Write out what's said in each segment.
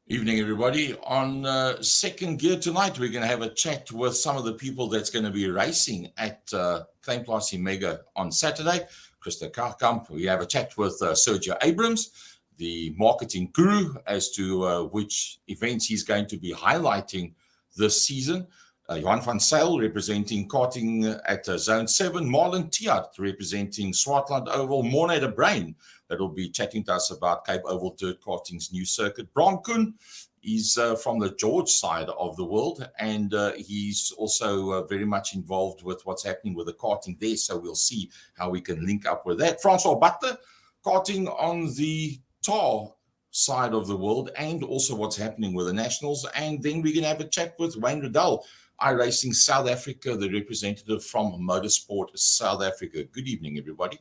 Evening, everybody. On Second Gear tonight, we're going to have a chat with some of the people that's going to be racing at Kleinplaas Mega on Saturday. Krista Karkamp. We have a chat with Sergio Abrams, the marketing guru, as to which events he's going to be highlighting this season. Johan van Zyl representing karting at Zone 7. Marlon Tiart representing Swartland Oval. Morne de Bruin that will be chatting to us about Cape Oval Dirt Karting's new circuit. Bram Koen is from the George side of the world, and he's also very much involved with what's happening with the karting there, so we'll see how we can link up with that. Francois Butler, karting on the TAR side of the world, and also what's happening with the Nationals. And then we're going to have a chat with Wayne Riddell, iRacing South Africa, the representative from Motorsport South Africa. Good evening, everybody.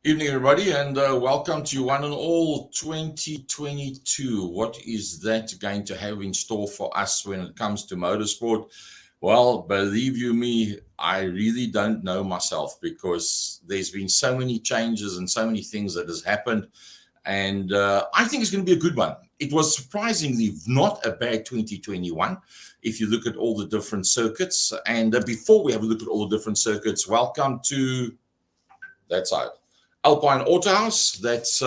Evening, everybody, and welcome to one and all 2022. What is that going to have in store for us when it comes to motorsport? Well, believe you me, I really don't know myself, because there's been so many changes and so many things that has happened, and I think it's going to be a good one. It was surprisingly not a bad 2021 if you look at all the different circuits. And before we have a look at all the different circuits, welcome to that side. Alpine Autohaus, that's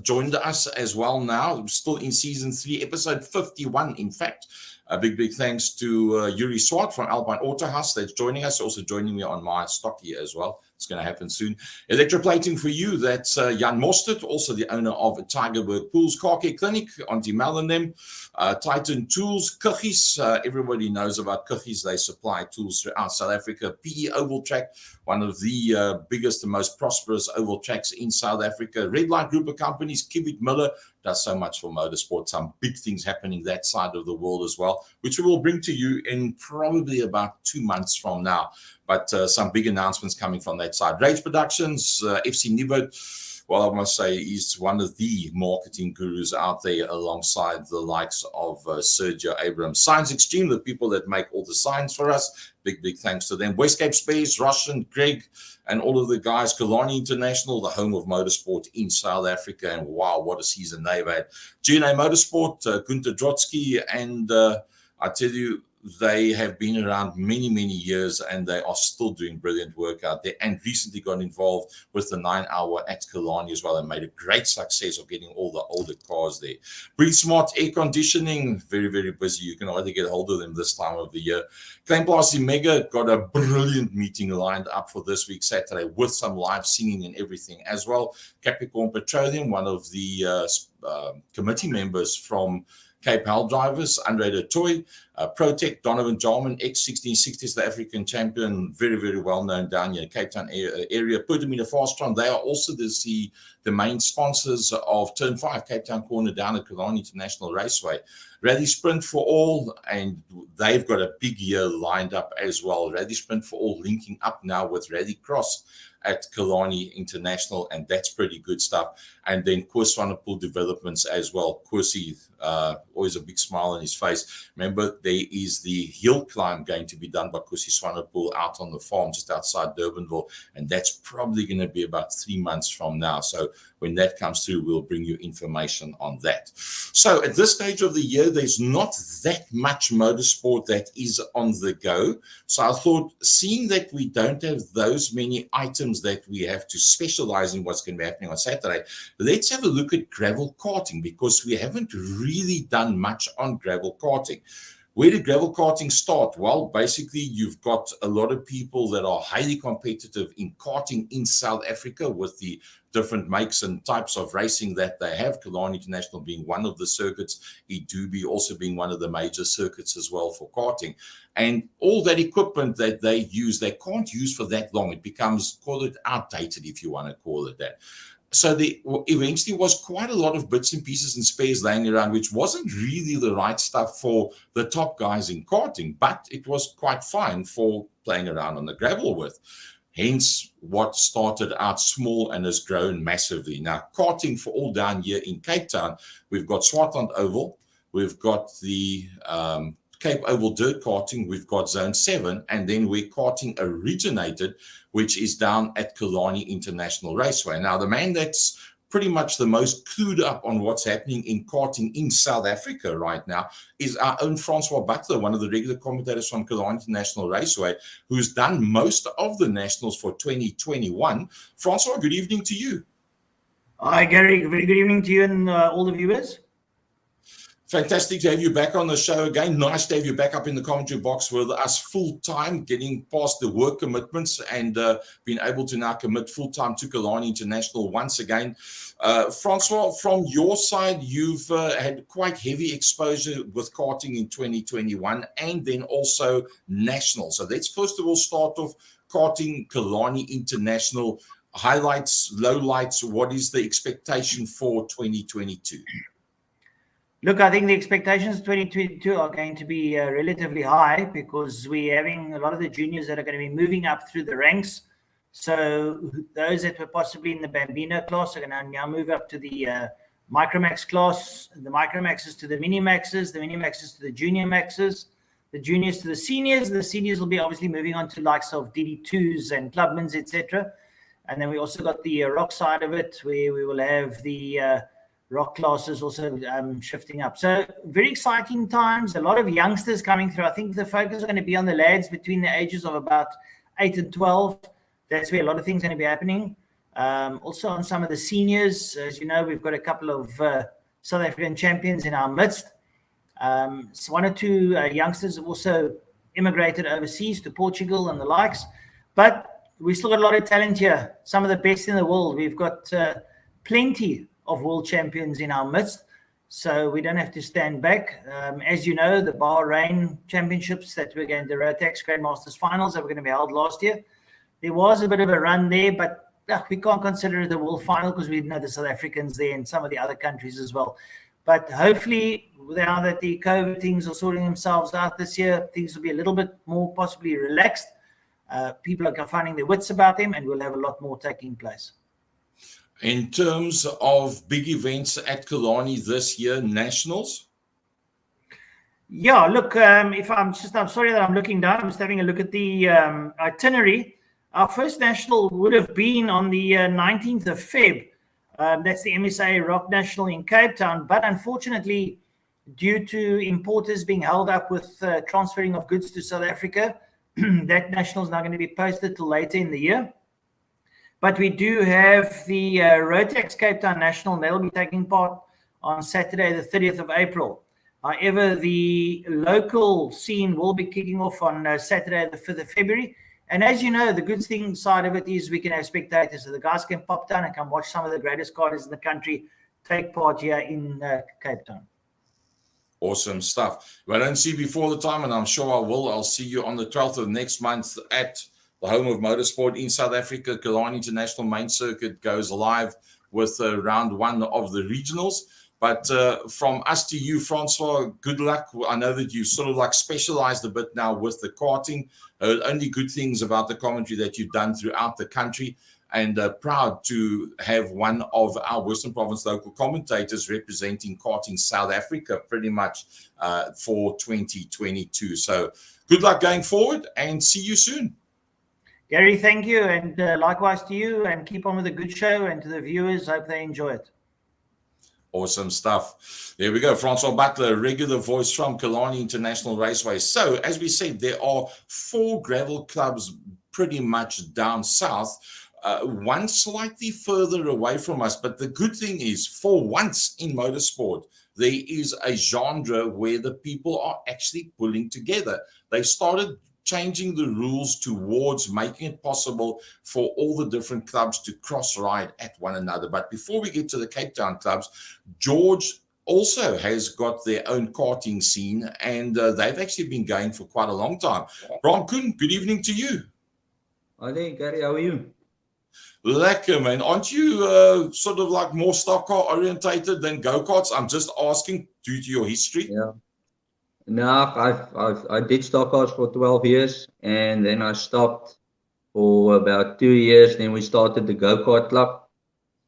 joined us as well now, still in season 3, episode 51, in fact. A big thanks to Yuri Swart from Alpine Autohaus that's joining us, also joining me on my stock here as well. It's going to happen soon. Electroplating for you, that's Jan Mostert, also the owner of Tigerberg Pools Car Care Clinic, Auntie Mel and them. Titan Tools, Kuggies, everybody knows about Kuggies. They supply tools throughout South Africa. PE Oval Track, one of the biggest and most prosperous oval tracks in South Africa. Red Light Group of Companies, Kivik Miller, does so much for motorsport. Some big things happening that side of the world as well, which we will bring to you in probably about 2 months from now. But some big announcements coming from that side. Rage Productions, FC Nivert, well, I must say he's one of the marketing gurus out there, alongside the likes of Sergio Abrams. Science Extreme, the people that make all the signs for us. Big thanks to them. Westcape Space, Russian, Greg, and all of the guys. Kalani International, the home of motorsport in South Africa. And wow, what a season they've had. GNA Motorsport, Gunter Drotsky, and I tell you, they have been around many, many years, and they are still doing brilliant work out there, and recently got involved with the 9 Hour at Killarney as well, and made a great success of getting all the older cars there. Breathe Smart Air Conditioning, very, very busy. You can either get hold of them this time of the year. Klein Plaas Mega got a brilliant meeting lined up for this week, Saturday, with some live singing and everything as well. Capricorn Petroleum, one of the committee members from Cape Hell Drivers, Andre de Toy, Protect, Donovan Jarman, ex-1660 South African champion, very, very well known down here in Cape Town area. Putamina Fastron, they are also the main sponsors of Turn 5, Cape Town Corner down at Killarney International Raceway. Rally Sprint for All, and they've got a big year lined up as well. Rally Sprint for All linking up now with Rally Cross at Killarney International, and that's pretty good stuff. And then Koos Swanepoel Developments as well. Koosie, always a big smile on his face. Remember, there is the hill climb going to be done by Koosie Swanepoel out on the farm just outside Durbanville, and that's probably going to be about 3 months from now. So when that comes through, we'll bring you information on that. So at this stage of the year, there's not that much motorsport that is on the go. So I thought, seeing that we don't have those many items that we have to specialize in what's going to be happening on Saturday, let's have a look at gravel karting, because we haven't really done much on gravel karting. Where did gravel karting start? Well, basically, you've got a lot of people that are highly competitive in karting in South Africa with the different makes and types of racing that they have. Killarney International being one of the circuits, Edubi also being one of the major circuits as well for karting. And all that equipment that they use, they can't use for that long. It becomes, call it outdated, if you want to call it that. So there eventually was quite a lot of bits and pieces and spares laying around, which wasn't really the right stuff for the top guys in karting, but it was quite fine for playing around on the gravel with. Hence what started out small and has grown massively. Now, karting for all down here in Cape Town, we've got Swartland Oval, we've got the Cape Oval Dirt Karting, we've got Zone 7, and then where karting originated, which is down at Killarney International Raceway. Now, the man that's pretty much the most clued up on what's happening in karting in South Africa right now is our own Francois Butler, one of the regular commentators from Killarney International Raceway, who's done most of the nationals for 2021. Francois, good evening to you. Hi, Gary. Very good evening to you and all the viewers. Fantastic to have you back on the show again. Nice to have you back up in the commentary box with us full-time, getting past the work commitments and being able to now commit full-time to Killarney International once again. Francois, from your side, you've had quite heavy exposure with karting in 2021 and then also national. So let's first of all start off karting Killarney International. Highlights, lowlights, what is the expectation for 2022? Look, I think the expectations 2022 are going to be relatively high because we're having a lot of the juniors that are going to be moving up through the ranks. So those that were possibly in the Bambino class are going to now move up to the Micromax class, the Micromaxes to the Minimaxes, the Minimaxes to the Junior Maxes, the Juniors to the Seniors. The Seniors will be obviously moving on to likes of DD2s and Clubmans, etc. And then we also got the rock side of it, where we will have the rock classes also shifting up. So very exciting times, a lot of youngsters coming through. I think the focus is going to be on the lads between the ages of about 8 and 12. That's where a lot of things are going to be happening. Also on some of the seniors, as you know, we've got a couple of South African champions in our midst. So one or two youngsters have also immigrated overseas to Portugal and the likes. But we still got a lot of talent here, some of the best in the world. We've got plenty of world champions in our midst, so we don't have to stand back. As you know, the Bahrain championships that we're going to, the Rotax Grandmasters finals that were going to be held last year, there was a bit of a run there, but we can't consider it the world final because we know the South Africans there and some of the other countries as well. But hopefully, now that the COVID things are sorting themselves out this year, things will be a little bit more possibly relaxed. People are finding their wits about them, and we'll have a lot more taking place. In terms of big events at Killarney this year, nationals? Yeah, look, I'm sorry that I'm looking down. I'm just having a look at the itinerary. Our first national would have been on the 19th of Feb. That's the MSA Rock National in Cape Town. But unfortunately, due to importers being held up with transferring of goods to South Africa. That national is not going to be posted till later in the year. But we do have the Rotax Cape Town National, and they'll be taking part on Saturday, the 30th of April. However, the local scene will be kicking off on Saturday, the 5th of February. And as you know, the good thing side of it is we can have spectators. So the guys can pop down and come watch some of the greatest karters in the country take part here in Cape Town. Awesome stuff. If I don't see you before the time, and I'm sure I will, I'll see you on the 12th of next month at the home of motorsport in South Africa. Killarney International Main Circuit goes live with round one of the regionals. But from us to you, Francois, good luck. I know that you sort of like specialized a bit now with the karting. Only good things about the commentary that you've done throughout the country. And proud to have one of our Western Province local commentators representing karting South Africa pretty much for 2022. So good luck going forward and see you soon. Gary, thank you. And likewise to you, and keep on with a good show. And to the viewers, hope they enjoy it. Awesome stuff. There we go. Francois Butler, regular voice from Killarney International Raceway. So as we said, there are 4 gravel clubs pretty much down south. One slightly further away from us, but the good thing is, for once in motorsport, there is a genre where the people are actually pulling together. They've started changing the rules towards making it possible for all the different clubs to cross-ride at one another. But before we get to the Cape Town clubs, George also has got their own karting scene, and they've actually been going for quite a long time. Bram Koen, good evening to you. Hi there, Gary. How are you? Lekker, man. Aren't you sort of like more stock car orientated than go-karts? I'm just asking due to your history. Yeah. No, I did stock cars for 12 years, and then I stopped for about 2 years. Then we started the go-kart club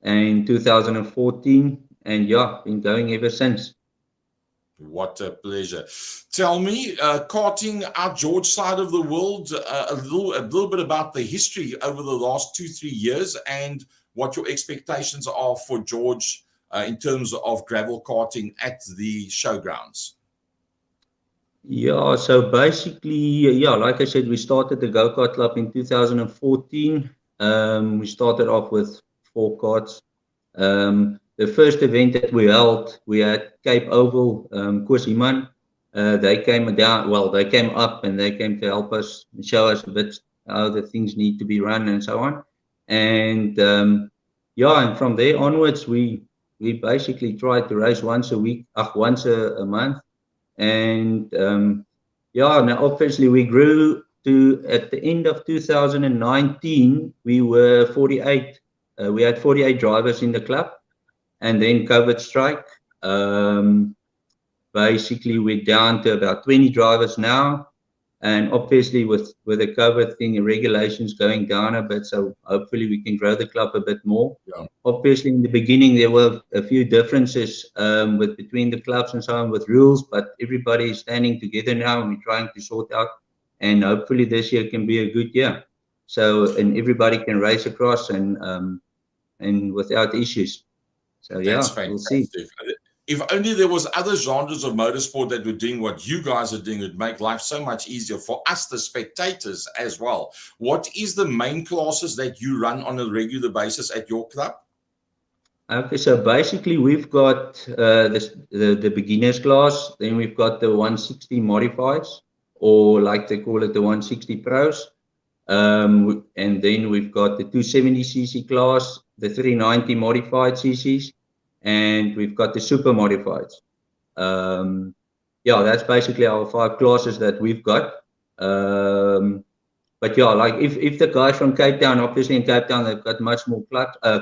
in 2014, and yeah, been going ever since. What a pleasure. Tell me, karting our George side of the world, a little bit about the history over the last 2-3 years and what your expectations are for George in terms of gravel karting at the showgrounds. Yeah, so basically, yeah, like I said, we started the go-kart club in 2014. We started off with 4 karts. The first event that we held, we had Cape Oval, Koos Iman. They came down, well, they came up and they came to help us and show us a bit how the things need to be run and so on. And yeah, and from there onwards, we basically tried to race once a week, once a month. And yeah, now obviously we grew to, at the end of 2019, we were 48. We had 48 drivers in the club. And then COVID strike. Basically, we're down to about 20 drivers now. And obviously, with the COVID thing, the regulations going down a bit, so hopefully we can grow the club a bit more. Yeah. Obviously, in the beginning, there were a few differences between the clubs and so on with rules, but everybody is standing together now, and we're trying to sort out. And hopefully, this year can be a good year. So, and everybody can race across and without issues. So yeah, we'll see. If only there was other genres of motorsport that were doing what you guys are doing, it would make life so much easier for us, the spectators, as well. What is the main classes that you run on a regular basis at your club? Okay, so basically we've got the beginners class, then we've got the 160 modifieds, or like they call it, the 160 pros. And then we've got the 270cc class, the 390 modified cc's, and we've got the super modifieds. Yeah, that's basically our 5 classes that we've got. But yeah, like if the guys from Cape Town, obviously in Cape Town they've got much more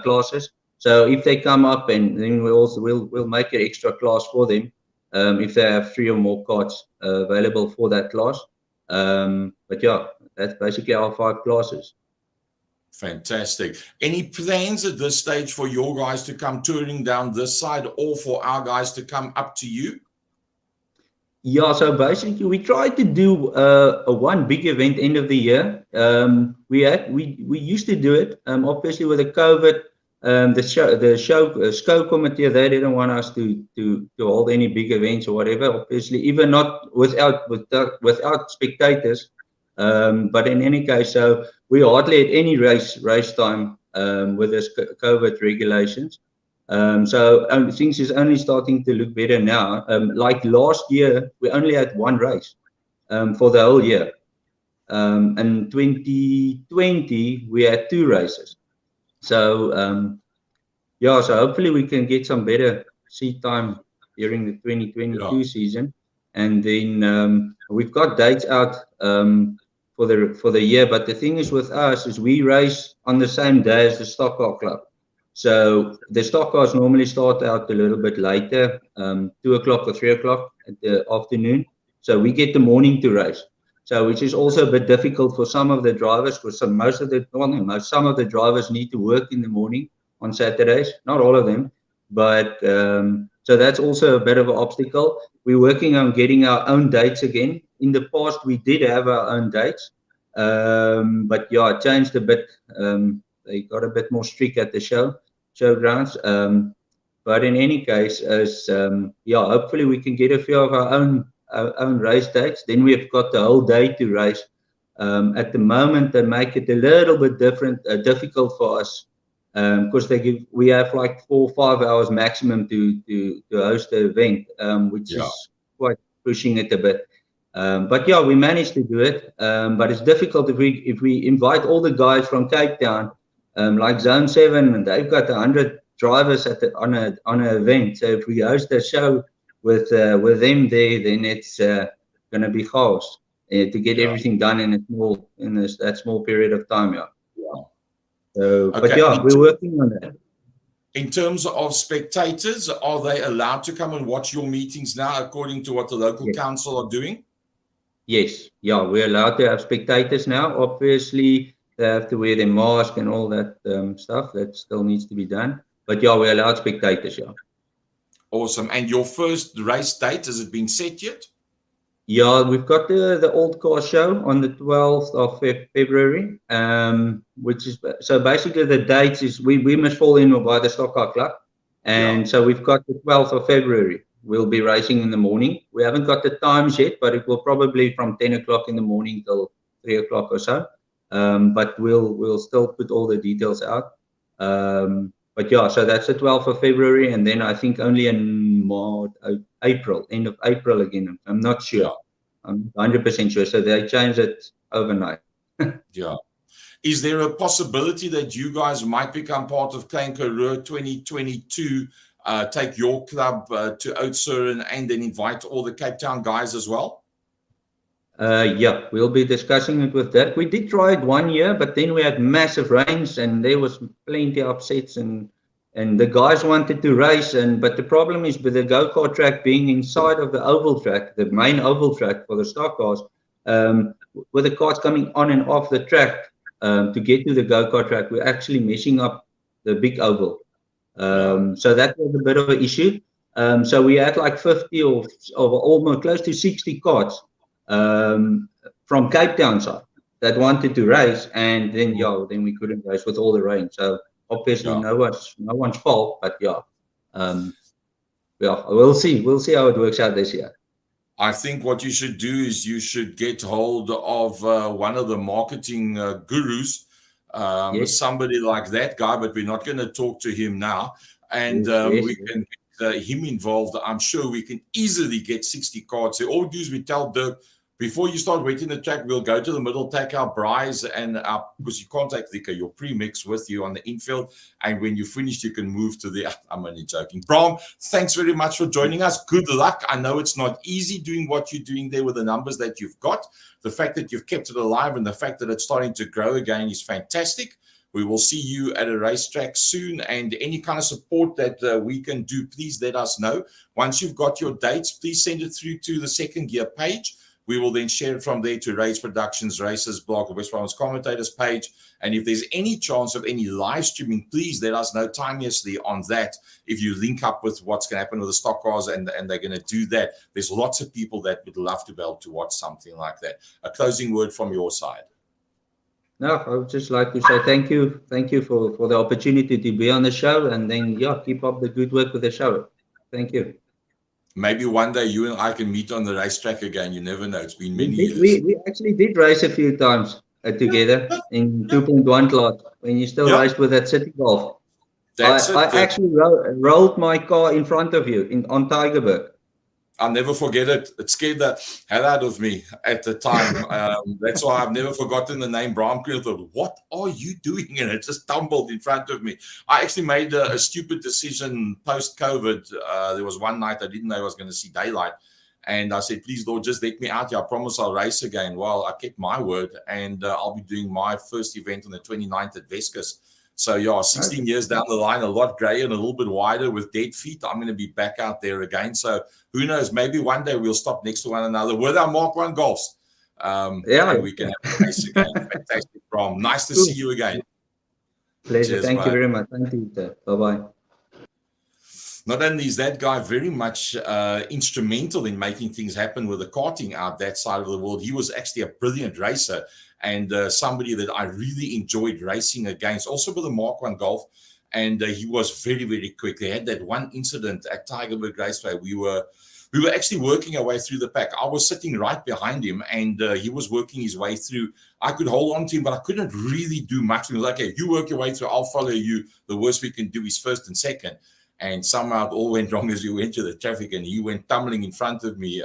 classes. So if they come up, and then we'll make an extra class for them if they have 3 or more carts available for that class. But yeah, that's basically our 5 classes. Fantastic. Any plans at this stage for your guys to come touring down this side, or for our guys to come up to you? Yeah, so basically we tried to do a one big event end of the year. We used to do it. Obviously with the COVID, the SCO committee, they didn't want us to hold any big events or whatever. Obviously, even not without spectators. But in any case, so we hardly had any race time with this COVID regulations. So things is only starting to look better now. Like last year, we only had one race for the whole year. And 2020, we had 2 races. So yeah, so hopefully we can get some better seat time during the 2022 season, and then we've got dates out for the year. But the thing is with us is we race on the same day as the Stock Car Club. So the stock cars normally start out a little bit later, 2 o'clock or 3 o'clock at the afternoon. So we get the morning to race. So which is also a bit difficult for some of the drivers, because some of the drivers need to work in the morning on Saturdays, not all of them, but so that's also a bit of an obstacle. We're working on getting our own dates again. In the past, we did have our own dates, but yeah, it changed a bit. They got a bit more strict at the showgrounds. But in any case, yeah, hopefully we can get a few of our own race dates. Then we've got the whole day to race. At the moment, they make it a little bit difficult for us. Because we have like 4 or 5 hours maximum to host the event, which is quite pushing it a bit. But yeah, we managed to do it. But it's difficult if we invite all the guys from Cape Town, like Zone 7, and they've got 100 drivers on an event. So if we host a show with them there, then it's going to be chaos to get everything done in that small period of time. So, but yeah, we're working on that. In terms of spectators, are they allowed to come and watch your meetings now, according to what the local council are doing? Yes, yeah, we're allowed to have spectators now. Obviously, they have to wear their mask and all that stuff. That still needs to be done. But yeah, we're allowed spectators, yeah. Awesome. And your first race date, has it been set yet? Yeah, we've got the Old Car Show on the 12th of February, which is, so basically the dates is we must fall in by the Stock Car Club. And so we've got the 12th of February. We'll be racing in the morning. We haven't got the times yet, but it will probably from 10 o'clock in the morning till 3 o'clock or so. But we'll still put all the details out. But yeah, so that's the 12th of February, and then I think only in April, end of April again. I'm not sure. I'm 100% sure. So they changed it overnight. Yeah. Is there a possibility that you guys might become part of Kangaroo 2022, take your club to Oudtshoorn and then invite all the Cape Town guys as well? Yeah, we'll be discussing it with that. We did try it 1 year, but then we had massive rains and there was plenty of upsets and the guys wanted to race, but the problem is with the go-kart track being inside of the oval track, the main oval track for the stock cars, with the cars coming on and off the track to get to the go-kart track, we're actually messing up the big oval. So that was a bit of an issue. So we had like 50 or almost close to 60 cars from Cape Town side that wanted to race, and then then we couldn't race with all the rain. So obviously no one's fault, but we'll see how it works out this year. I think what you should do is you should get hold of one of the marketing gurus, somebody like that guy, but we're not going to talk to him now, and we can get him involved. I'm sure we can easily get 60 cards. So all we do is we tell Dirk, before you start wetting the track, we'll go to the middle, take our braais and because you can't take your premix with you on the infield. And when you finish, you can move to the, I'm only joking. Bram, thanks very much for joining us. Good luck. I know it's not easy doing what you're doing there with the numbers that you've got. The fact that you've kept it alive and the fact that it's starting to grow again is fantastic. We will see you at a racetrack soon, and any kind of support that we can do, please let us know. Once you've got your dates, please send it through to the Second Gear page. We will then share it from there to Race Productions, Races blog, or West Bromwich Commentators page. And if there's any chance of any live streaming, please let us know timelessly on that. If you link up with what's going to happen with the stock cars and they're going to do that, there's lots of people that would love to be able to watch something like that. A closing word from your side. No, I would just like to say thank you for the opportunity to be on the show, and then keep up the good work with the show. Thank you. Maybe one day you and I can meet on the racetrack again. You never know. It's been We many did, years. we actually did race a few times together in 2.1 class when you still Yeah, raced with that City Golf. that's I it. actually rolled my car in front of you on Tigerberg. I'll never forget it. It scared the hell out of me at the time. That's why I've never forgotten the name Bram Kriel. I thought, what are you doing? And it just tumbled in front of me. I actually made a stupid decision post-COVID. There was one night I didn't know I was going to see daylight. And I said, please, Lord, just let me out here. I promise I'll race again. Well, I kept my word, and I'll be doing my first event on the 29th at Vescus. So, 16 years down the line, a lot grayer and a little bit wider with dead feet. I'm going to be back out there again. So, who knows? Maybe one day we'll stop next to one another with our Mark 1 Golfs. And we can have a race again. Fantastic, Bram. Nice to see you again. Pleasure. Cheers, Thank you mate. very much. Thank you, sir. Bye-bye. Not only is that guy very much instrumental in making things happen with the karting out that side of the world, he was actually a brilliant racer and somebody that I really enjoyed racing against, also with the Mark 1 Golf. And he was very, very quick. They had that one incident at Tigerberg Raceway. We were actually working our way through the pack. I was sitting right behind him, and he was working his way through. I could hold on to him, but I couldn't really do much. He was like, okay, you work your way through, I'll follow you. The worst we can do is first and second. And somehow it all went wrong as we went to the traffic, and he went tumbling in front of me.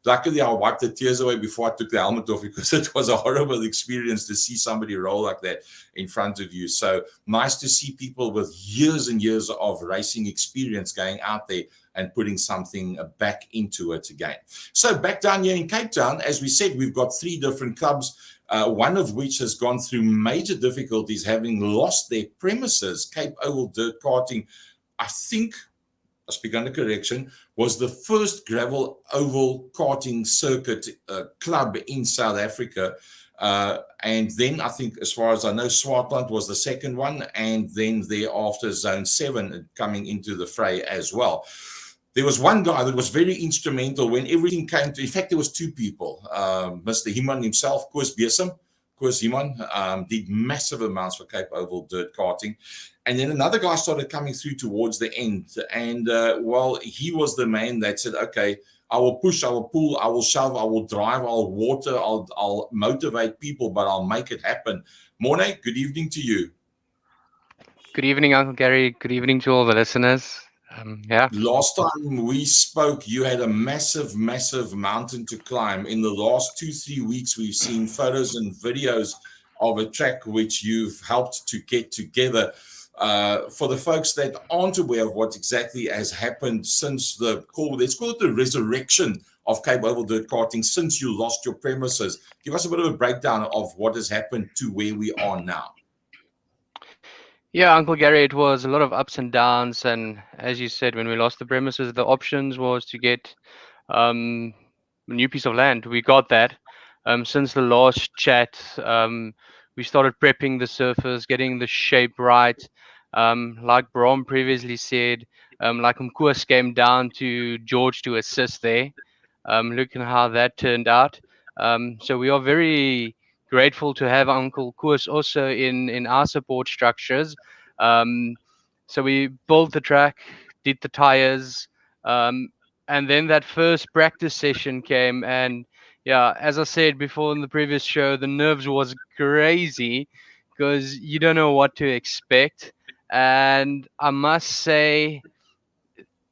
Luckily, I wiped the tears away before I took the helmet off, because it was a horrible experience to see somebody roll like that in front of you. So nice to see people with years and years of racing experience going out there and putting something back into it again. So back down here in Cape Town, as we said, we've got 3 different clubs, one of which has gone through major difficulties, having lost their premises. Cape Oval Dirt Karting, I think, I speak under correction, was the first gravel oval karting circuit club in South Africa. And then I think, as far as I know, Swartland was the second one, and then thereafter Zone 7 coming into the fray as well. There was one guy that was very instrumental when everything came to, in fact, there was 2 people. Mr. Himan himself, Koos Besem. Koos Himan did massive amounts for Cape Oval Dirt Karting. And then another guy started coming through towards the end. And, he was the man that said, okay, I will push, I will pull, I will shove, I will drive, I'll water, I'll motivate people, but I'll make it happen. Morné, good evening to you. Good evening, Uncle Gary. Good evening to all the listeners. Last time we spoke, you had a massive, massive mountain to climb. In the last 2-3 weeks, we've seen photos and videos of a track which you've helped to get together. For the folks that aren't aware of what exactly has happened since let's call it the resurrection of Cape Oval Dirt Karting, since you lost your premises, give us a bit of a breakdown of what has happened to where we are now. Yeah, Uncle Gary, it was a lot of ups and downs. And as you said, when we lost the premises, the options was to get a new piece of land. We got that. Since the last chat, we started prepping the surface, getting the shape right. Like Bram previously said, like Mkoos came down to George to assist there. Looking how that turned out. So we are very grateful to have Uncle Koos also in our support structures. So we built the track, did the tires, and then that first practice session came. And yeah, as I said before in the previous show, the nerves was crazy because you don't know what to expect. And I must say,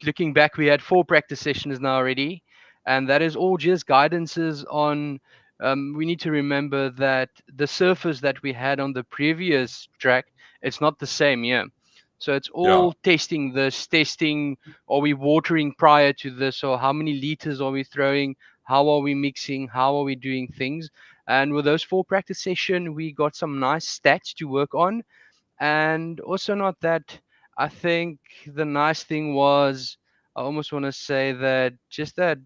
looking back, we had 4 practice sessions now already, and that is all just guidances on. We need to remember that the surface that we had on the previous track, it's not the same, yeah. So it's all testing this, testing, are we watering prior to this, or how many liters are we throwing, how are we mixing, how are we doing things. And with those 4 practice sessions, we got some nice stats to work on. And also, not that, I think the nice thing was, I almost want to say that just that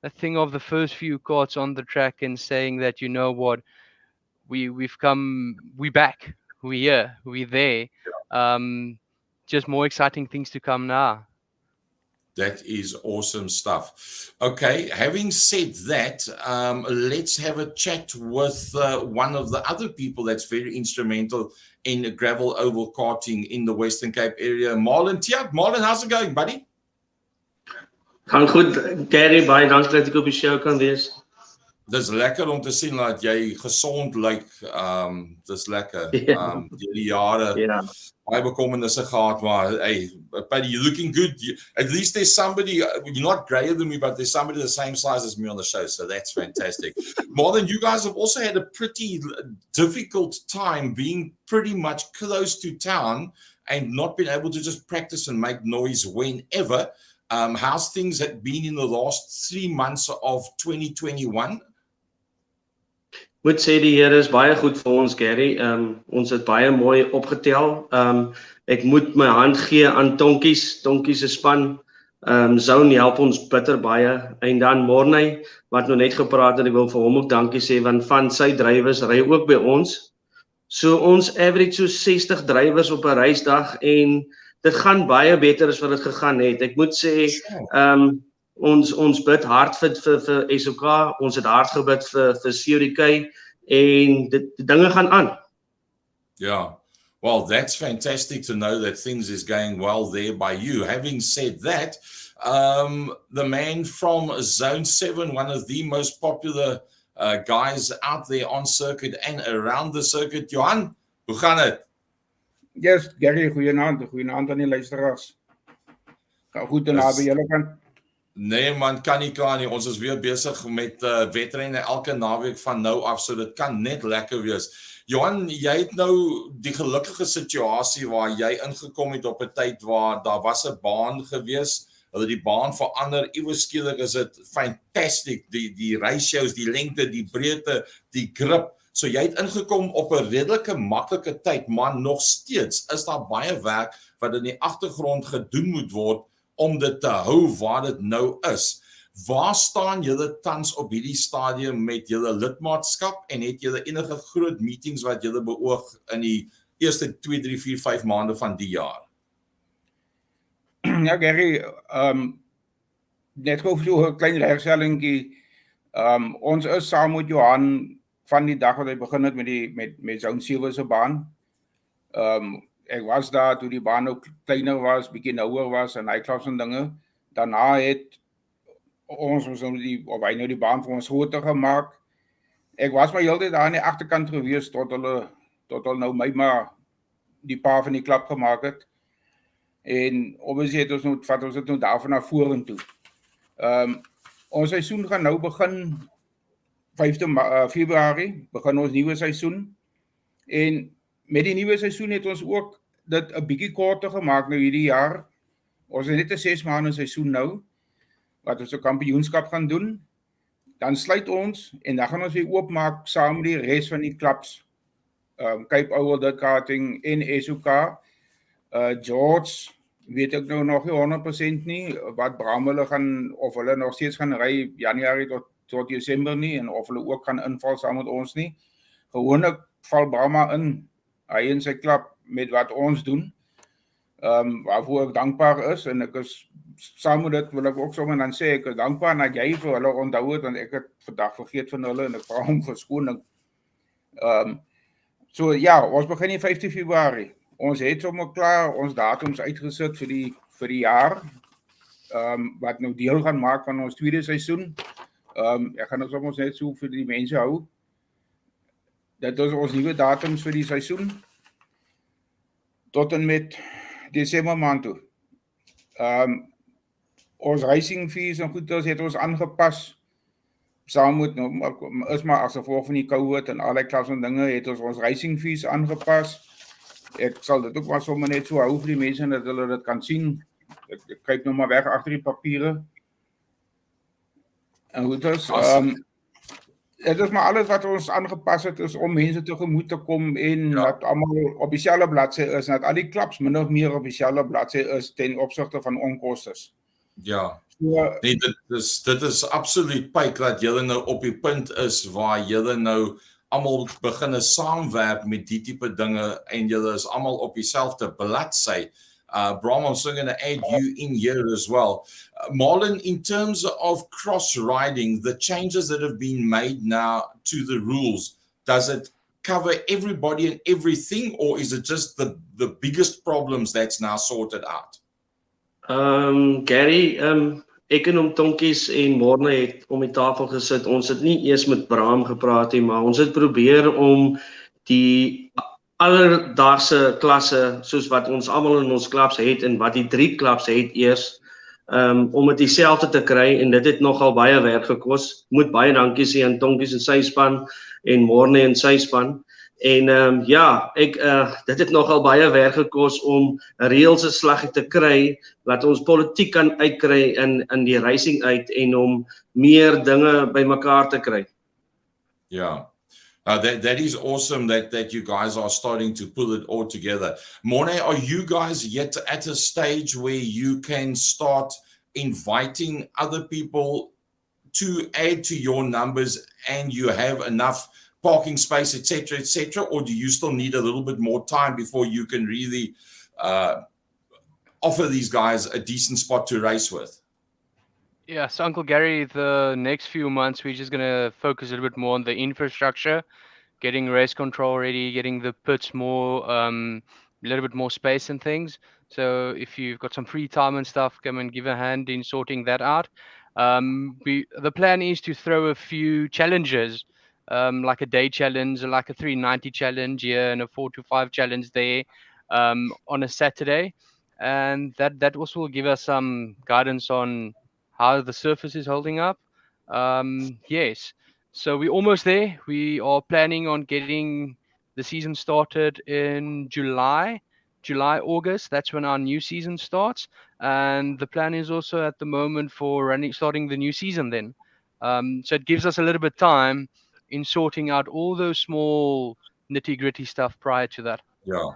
a thing of the first few carts on the track and saying that, you know what, we've come, we back, we here, we there. Just more exciting things to come now. That is awesome stuff. Okay, having said that, let's have a chat with one of the other people that's very instrumental in gravel oval karting in the Western Cape area, Marlon Tiak. Marlon, how's it going, buddy? Gaan goed, Gary, baie dankie dat ek op die show kan wees. Dis lekker om te sien dat jy gesond lyk. Dis lekker. Ja. Deur die jare Ja. baie bekommernisse gehad, maar hey, buddy, you're looking good. At least there's somebody, you're not grayer than me, but there's somebody the same size as me on the show, so that's fantastic. Marlon, you guys have also had a pretty difficult time being pretty much close to town and not being able to just practice and make noise whenever. How's things had been in the last 3 months of 2021? Moet sê die Here is baie goed vir ons, Gary. Ons het baie mooi opgetel. Ek moet my hand gee aan Tonkies se span. Zone help ons bitter baie. En dan Morney, wat nou net gepraat het, ek wil vir hom ook dankie sê, want van sy drywers ry ook by ons. So ons average so 60 drywers op 'n reisdag en dit gaan baie beter as wat dit gegaan het. Ek moet sê, ons bid hard vir SOK, ons het hard gebid vir CODK en die dinge gaan aan. Yeah, well, that's fantastic to know that things is going well there by you. Having said that, the man from Zone 7, one of the most popular guys out there on circuit and around the circuit, Johan, hoe gaan het? Yes, Gary, goeienaand aan die luisteraars. Gaan goed en naby julle kant. Nee man, kan nie klaar nie. Ons is weer besig met wedrenne elke naweek van nou af, so dit kan net lekker wees. Johan, jy het nou die gelukkige situasie waar jy ingekom het op 'n tyd waar daar was 'n baan gewees. Hulle die baan verander, iewers skielik is dit fantastic, die ratios, die lengte, die breedte, die grip. So jy het ingekom op 'n redelike maklike tyd, maar nog steeds is daar baie werk wat in die agtergrond gedoen moet word om dit te hou waar dit nou is. Waar staan julle tans op hierdie stadium met julle lidmaatskap en het julle enige groot meetings wat julle beoog in die eerste 2, 3, 4, 5 maande van die jaar? Ja, Gary, net gou so 'n klein regstellingkie. Ons is saam met Johan van die dag wat hy begin het met Zone 7 se baan. Ek was daar toe die baan ook kleiner was, bietjie nouer was en hy klas en dinge. Daarna het ons hy nou die baan vir ons groter gemaak. Ek was maar heeltyd daar aan die agterkant gewees tot hulle nou my maar die pa van die klub gemaak het. En obviously het ons het nou daarvan na vorentoe. Ons seisoen gaan nou begin 5 Februarie, begin ons nuwe seisoen. En met die nuwe seisoen het ons ook dit 'n bietjie korter gemaak nou hierdie jaar. Ons het net 'n 6 maande seisoen nou wat ons 'n kampioenskap gaan doen. Dan sluit ons en dan gaan ons weer oopmaak saam met die res van die klubs. Cape Owl Dirt Karting en SOK. George weet ek nou nog nie 100% nie wat Bram hulle gaan of hulle nog steeds gaan ry Januarie tot Desember nie en of hulle ook gaan inval saam met ons nie. Gewoonlik val Brahma in, hy en sy klub met wat ons doen. Waarvoor ek dankbaar is en ek is saam met dit wil ek ook sommer dan sê ek is dankbaar dat jy vir hulle onthou het want ek het vandag vergeet van hulle en ek vra hom verskoning. So ja, ons begin die 15 Februarie. Ons het sommer klaar ons datums uitgesit vir die jaar. Wat nou deel gaan maak van ons tweede seisoen. Ek gaan ons soms net so vir die mense hou. Dit is ons nuwe datums vir die seisoen. Tot en met Desember maand toe. Ons racing fees en goeders het ons aangepas. Saam met is maar as gevolg van die COVID en allerlei klas van dinge het ons racing fees aangepas. Ek sal dit ook maar sommer net so hou vir die mense dat hulle dit kan sien. Ek kyk nou maar weg agter die papiere. En goeders, dit is maar alles wat ons aangepas het is om mense tegemoet te kom en dat almal op dieselfde bladsy is en dat al die klubs min of meer op dieselfde bladsy is ten opsigte van onkostes. Ja. Nee, dit is absoluut pyk dat julle nou op die punt is waar julle nou almal begin saamwerk met die tipe dinge en julle is almal op dieselfde bladsy. Bram, I'm still going to add you in here as well. Marlon, in terms of cross riding, the changes that have been made now to the rules, does it cover everybody and everything, or is it just the biggest problems that's now sorted out? Gary, ek en Tonkies en Morne het om die tafel gesit. Ons het nie eers met Bram gepraat nie, maar ons het probeer om die alledaagse klasse soos wat ons almal in ons klubs het en wat die 3 klubs het eers om dit dieselfde te kry, en dit het nogal baie werk gekos. Moet baie dankie sê aan Tonkies en sy span en Morne en sy span. En dit het nogal baie werk gekos om 'n reëlse slag te kry, laat ons politiek kan uitkry in die racing uit en om meer dinge bymekaar te kry. Yeah. That is awesome that you guys are starting to pull it all together. Morne, are you guys yet at a stage where you can start inviting other people to add to your numbers and you have enough parking space, etc., or do you still need a little bit more time before you can really offer these guys a decent spot to race with? Yeah, so Uncle Gary, the next few months, we're just going to focus a little bit more on the infrastructure, getting race control ready, getting the pits more, a little bit more space and things. So if you've got some free time and stuff, come and give a hand in sorting that out. The plan is to throw a few challenges, like a day challenge, like a 390 challenge here and a 4 to 5 challenge there on a Saturday. And that also will give us some guidance on how the surface is holding up. Yes, so we're almost there. We are planning on getting the season started in July, August. That's when our new season starts. And the plan is also at the moment for starting the new season then. So it gives us a little bit of time in sorting out all those small nitty-gritty stuff prior to that. Yeah.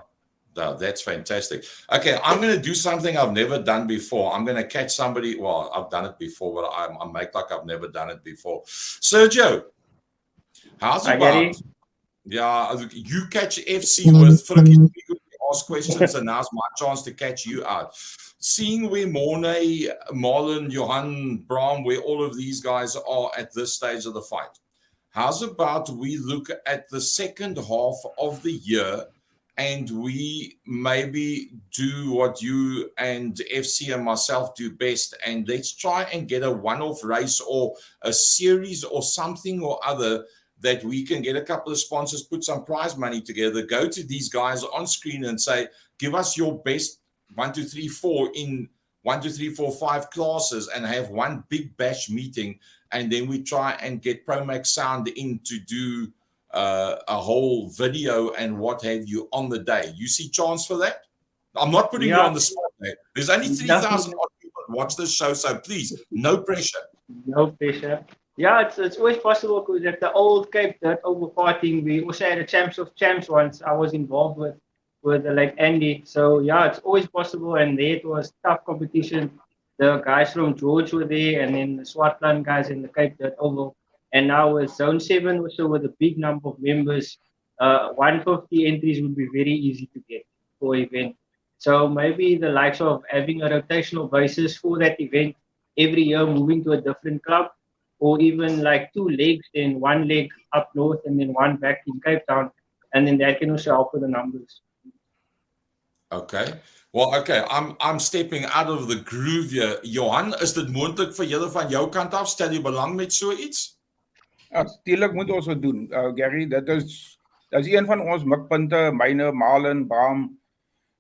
No, that's fantastic. Okay, I'm going to do something I've never done before. I'm going to catch somebody. Well, I've done it before, but I make like I've never done it before. Sergio, how's it about? Yeah, you catch FC with Frikkie. Ask questions, and now's my chance to catch you out. Seeing where Morne, Marlon, Johan, Bram, where all of these guys are at this stage of the fight, how's about we look at the second half of the year and we maybe do what you and FC and myself do best, and let's try and get a one-off race or a series or something or other that we can get a couple of sponsors, put some prize money together, go to these guys on screen and say, give us your best 1, 2, 3, 4 in 1, 2, 3, 4, 5 classes, and have one big bash meeting, and then we try and get Promax Sound in to do a whole video and what have you on the day. You see chance for that? I'm not putting you on the spot there. There's only 3,000 people that watch this show, so please, no pressure. No pressure. Yeah, it's always possible because at the old Cape Dirt Oval fighting, we also had a Champs of Champs once I was involved with like Andy. So yeah, it's always possible, and there it was tough competition. The guys from George were there, and then the Swartland guys in the Cape Dirt Oval. And now with Zone 7, also with a big number of members, 150 entries would be very easy to get for event. So maybe the likes of having a rotational basis for that event every year, moving to a different club, or even like 2 legs, then 1 leg up north and then 1 back in Cape Town, and then that can also help with the numbers. Okay. Well, okay, I'm stepping out of the groove here. Johan, is dit moontlik vir julle van jou kant af? Stel jy belang met so iets? Natuurlijk moet ons het doen, Gary. Dat is een van ons mikpunte, myne, Marlon, Bram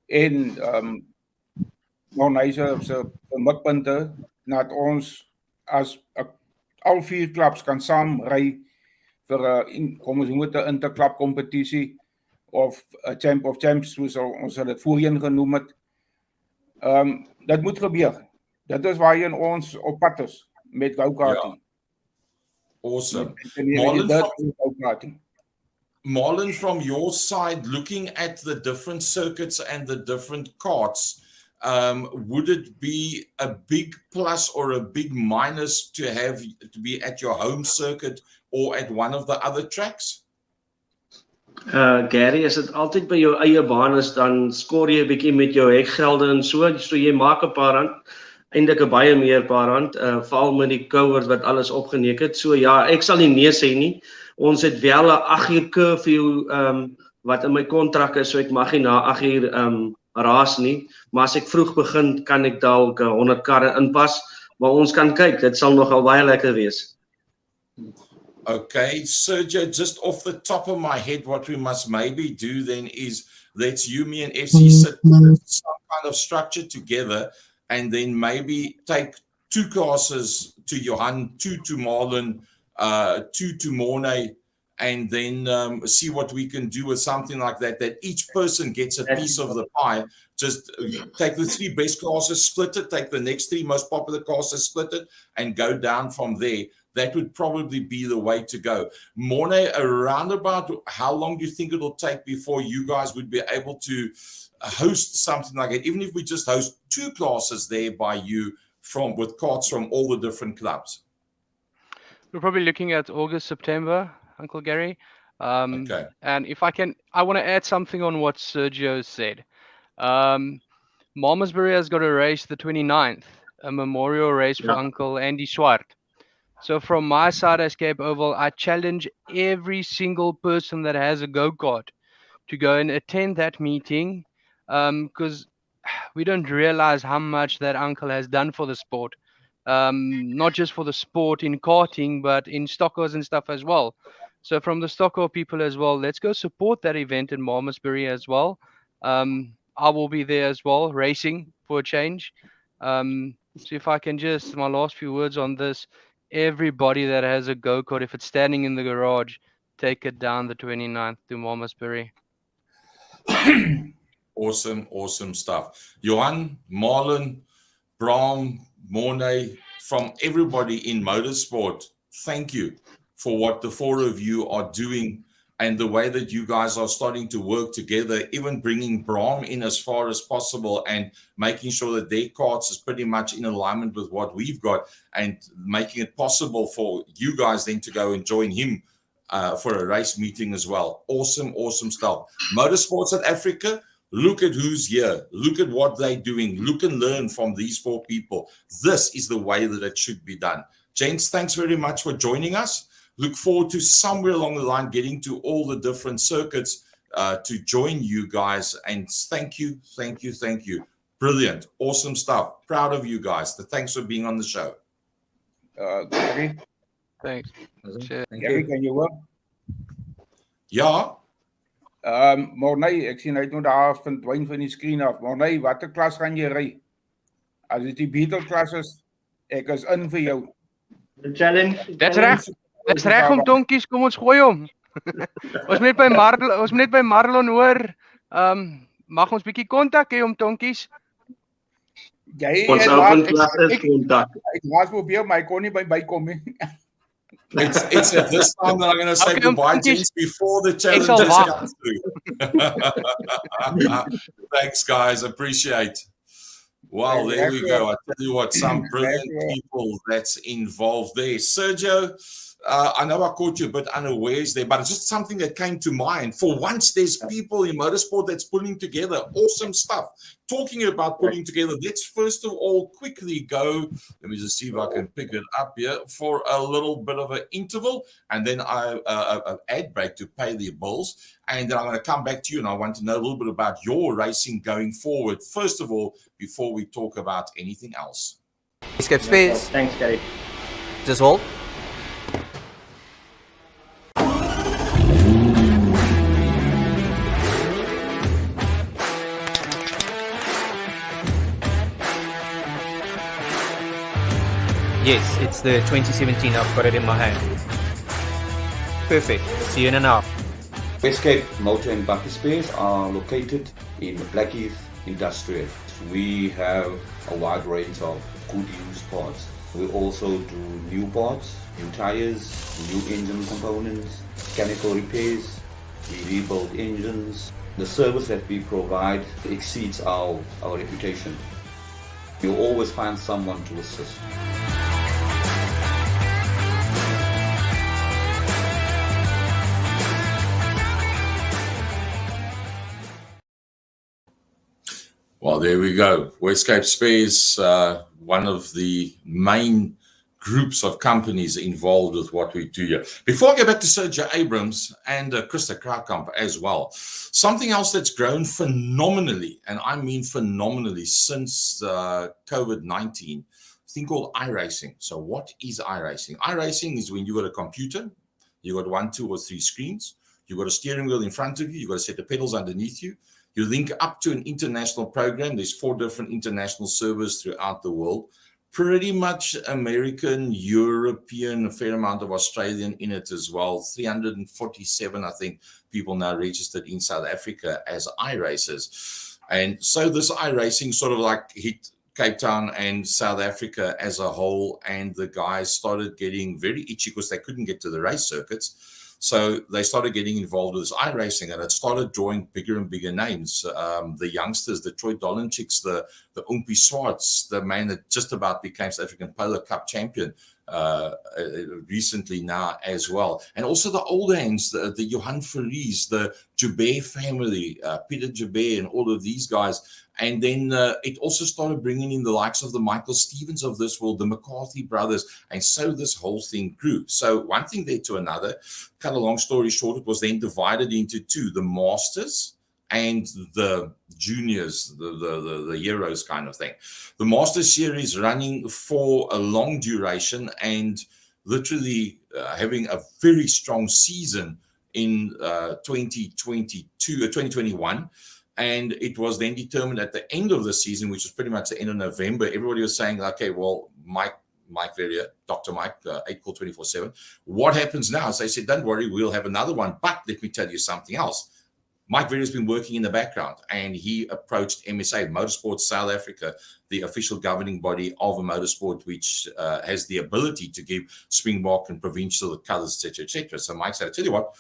en Morne se mikpunte, dat ons as al 4 clubs kan saam ry vir 'n interklub kompetisie of 'n Champ of Champs, soos ons dit voorheen genoem het. Dat moet gebeur. Dit is waarheen ons op pad is met go-karting. Ja. Awesome. Marlon, from your side, looking at the different circuits and the different karts, would it be a big plus or a big minus to be at your home circuit or at one of the other tracks? Gary, as dit altyd by jou eie baan is, dan skoor jy 'n bietjie met jou hekgelde en so jy maak 'n paar rand, eintlik 'n baie meer paar rand, veral met die covers wat alles opgeneek het. So ja, ek sal nie nee sê nie. Ons het wel 'n 8 uur curfew wat in my kontrak is, so ek mag nie na 8 uur raas nie, maar as ek vroeg begin, kan ek dalk 100 karre inpas, maar ons kan kyk, dit sal nogal baie lekker wees. Okay, Sergio, just off the top of my head, what we must maybe do then is let's you, me, and FC sit with some kind of structure together, and then maybe take 2 classes to Johan, 2 to Marlon, 2 to Mornay, and then see what we can do with something like that, that each person gets a piece of the pie. Just take the 3 best classes, split it, take the next 3 most popular classes, split it, and go down from there. That would probably be the way to go. Mornay, around about how long do you think it'll take before you guys would be able to host something like that, even if we just host 2 classes there by you with carts from all the different clubs? We're probably looking at August, September, Uncle Gary. Okay. And if I want to add something on what Sergio said. Malmesbury has got a race the 29th, a memorial race for Uncle Andy Swart. So from my side as Cape Oval, I challenge every single person that has a go-kart to go and attend that meeting, because we don't realize how much that uncle has done for the sport. Not just for the sport in karting, but in stockers and stuff as well. So from the stocker people as well, let's go support that event in Malmesbury as well. I will be there as well, racing for a change. So if I can just, my last few words on this, everybody that has a go-kart, if it's standing in the garage, take it down the 29th to Malmesbury. Awesome stuff. Johan, Marlon, Bram, Mornay, from everybody in motorsport, thank you for what the 4 of you are doing and the way that you guys are starting to work together, even bringing Bram in as far as possible and making sure that their carts is pretty much in alignment with what we've got and making it possible for you guys then to go and join him for a race meeting as well. Awesome stuff. Motorsport South Africa, look at who's here. Look at what they're doing. Look and learn from these 4 people. This is the way that it should be done. Gents, thanks very much for joining us. Look forward to somewhere along the line getting to all the different circuits to join you guys. And thank you. Brilliant. Awesome stuff. Proud of you guys. Thanks for being on the show. Gary, Thanks. Gary, kan jy hoor? Ja, Mornay, ek sien hy het nou daar verdwyn van die skerm af. Mornay, watter klas gaan jy ry? As dit die Beetle klas is, ek is in vir jou. The challenge. Dis reg om donkies, kom ons gooi hom. Ons moet net by Marlon hoor. Mag ons bietjie kontak hê om donkies? Ons open klas is kontak. Ek was probeer, maar ek kon nie bykom nie. it's at this time that I'm going to say goodbye, gents, before the challenges come through. Thanks, guys. Appreciate. Wow, there we go. I tell you what, some brilliant people that's involved there. Sergio, I know I caught you a bit unawares there, but it's just something that came to mind. For once, there's people in motorsport that's putting together awesome stuff. Talking about putting together, let's first of all quickly go. Let me just see if I can pick it up here for a little bit of an interval, and then I ad break to pay the bills. And then I'm going to come back to you, and I want to know a little bit about your racing going forward. First of all, before we talk about anything else. Escape space. Thanks, Gary. Just hold. Yes, it's the 2017. I've got it in my hand. Perfect. See you in an hour. Westcape Motor and Buggy Spares are located in Blackheath Industrial. We have a wide range of good used parts. We also do new parts, new tires, new engine components, mechanical repairs. We rebuild engines. The service that we provide exceeds our reputation. You'll always find someone to assist. Well, there we go. West Cape Spares, one of the main groups of companies involved with what we do here. Before I go back to Sergio Abrams and Krista Kraukamp as well, something else that's grown phenomenally, and I mean phenomenally, since COVID-19, a thing called iRacing. So what is iRacing? iRacing is when you got a computer, you got 1, 2, or 3 screens, you got a steering wheel in front of you, you got a set of pedals underneath you, you link up to an international program. There's 4 different international servers throughout the world. Pretty much American, European, a fair amount of Australian in it as well. 347, I think, people now registered in South Africa as iRacers. And so this iRacing sort of like hit Cape Town and South Africa as a whole. And the guys started getting very itchy because they couldn't get to the race circuits. So they started getting involved with this iRacing, and it started drawing bigger and bigger names. The youngsters, the Troy Dolenchiks, the Umpi Swartz, the man that just about became South African Polo Cup champion recently now as well. And also the old hands, the Johan Verlies, the Joubert family, Peter Joubert and all of these guys. And then it also started bringing in the likes of the Michael Stevens of this world, the McCarthy brothers. And so this whole thing grew. So one thing led to another. Cut a long story short, it was then divided into 2, the Masters and the Juniors, the Heroes kind of thing. The Masters series running for a long duration and literally having a very strong season in 2021. And it was then determined at the end of the season, which was pretty much the end of November, everybody was saying, okay, well, Mike Verrier, Dr. Mike, 8 Call 24/7, what happens now? So they said, don't worry, we'll have another one. But let me tell you something else. Mike Verrier has been working in the background, and he approached MSA, Motorsport South Africa, the official governing body of a motorsport, which has the ability to give Springbok and provincial colors, etc., etc. So Mike said, I tell you what,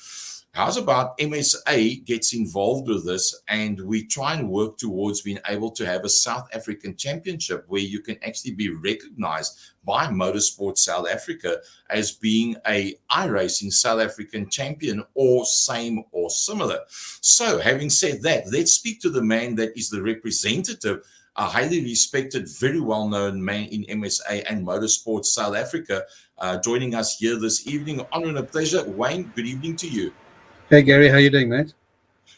how's about MSA gets involved with this, and we try and work towards being able to have a South African championship where you can actually be recognized by Motorsport South Africa as being a iRacing South African champion or same or similar. So having said that, let's speak to the man that is the representative, a highly respected, very well-known man in MSA and Motorsport South Africa, joining us here this evening. Honor and a pleasure. Wayne, good evening to you. Hey Gary, how you doing, mate?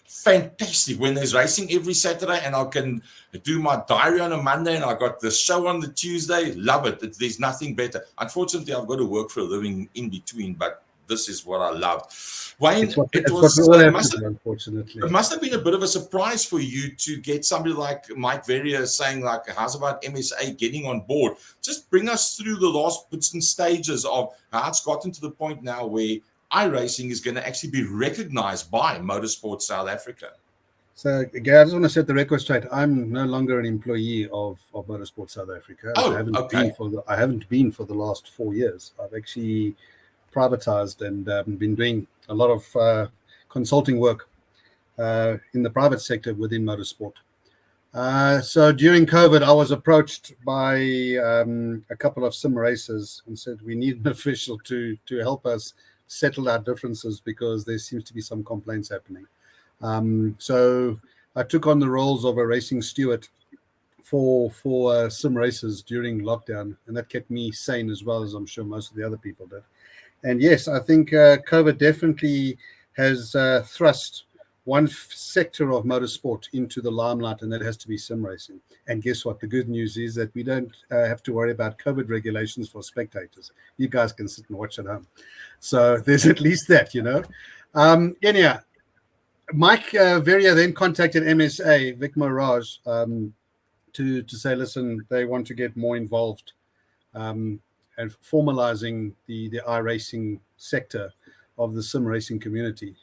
Fantastic. When there's racing every Saturday and I can do my diary on a Monday and I got the show on the Tuesday, love it. There's nothing better. Unfortunately, I've got to work for a living in between, but this is what I love. Wayne, it must have been a bit of a surprise for you to get somebody like Mike Verrier saying, like, how's about MSA getting on board? Just bring us through the last bits and stages of how it's gotten to the point now where iRacing is going to actually be recognized by Motorsport South Africa. So, Gary, I just want to set the record straight. I'm no longer an employee of Motorsport South Africa. Oh, I haven't been for the last 4 years. I've actually privatized and been doing a lot of consulting work in the private sector within motorsport. So during COVID, I was approached by a couple of sim racers and said, we need an official to help us settle our differences because there seems to be some complaints happening. So I took on the roles of a racing steward for sim races during lockdown, and that kept me sane as well as I'm sure most of the other people did. And yes, I think COVID definitely has thrust one sector of motorsport into the limelight, and that has to be sim racing. And guess what? The good news is that we don't have to worry about COVID regulations for spectators. You guys can sit and watch at home. So there's at least that, you know. Anyhow, Mike Verrier then contacted MSA, Vic Mirage, to say, listen, they want to get more involved and formalizing the iRacing sector of the sim racing community.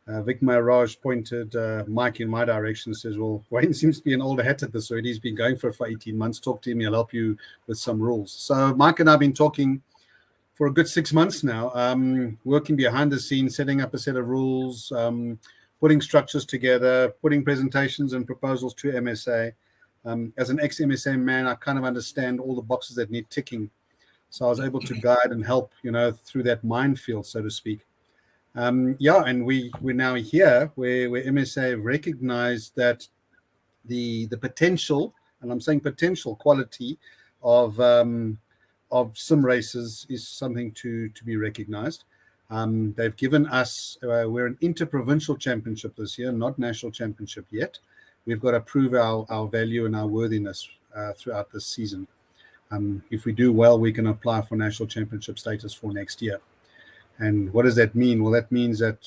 Vic Mirage pointed Mike in my direction and says, well, Wayne seems to be an older hat at this already. He's been going for it for 18 months. Talk to him. He'll help you with some rules. So Mike and I have been talking for a good 6 months now, working behind the scenes, setting up a set of rules, putting structures together, putting presentations and proposals to MSA. As an ex-MSA man, I kind of understand all the boxes that need ticking. So I was able to guide and help, you know, through that minefield, so to speak. And we're now here where MSA have recognized that the potential, and I'm saying potential quality of sim races is something to be recognized. They've given us, we're an interprovincial championship this year, not national championship yet. We've got to prove our value and our worthiness throughout this season. If we do well, we can apply for national championship status for next year. And what does that mean? Well, that means that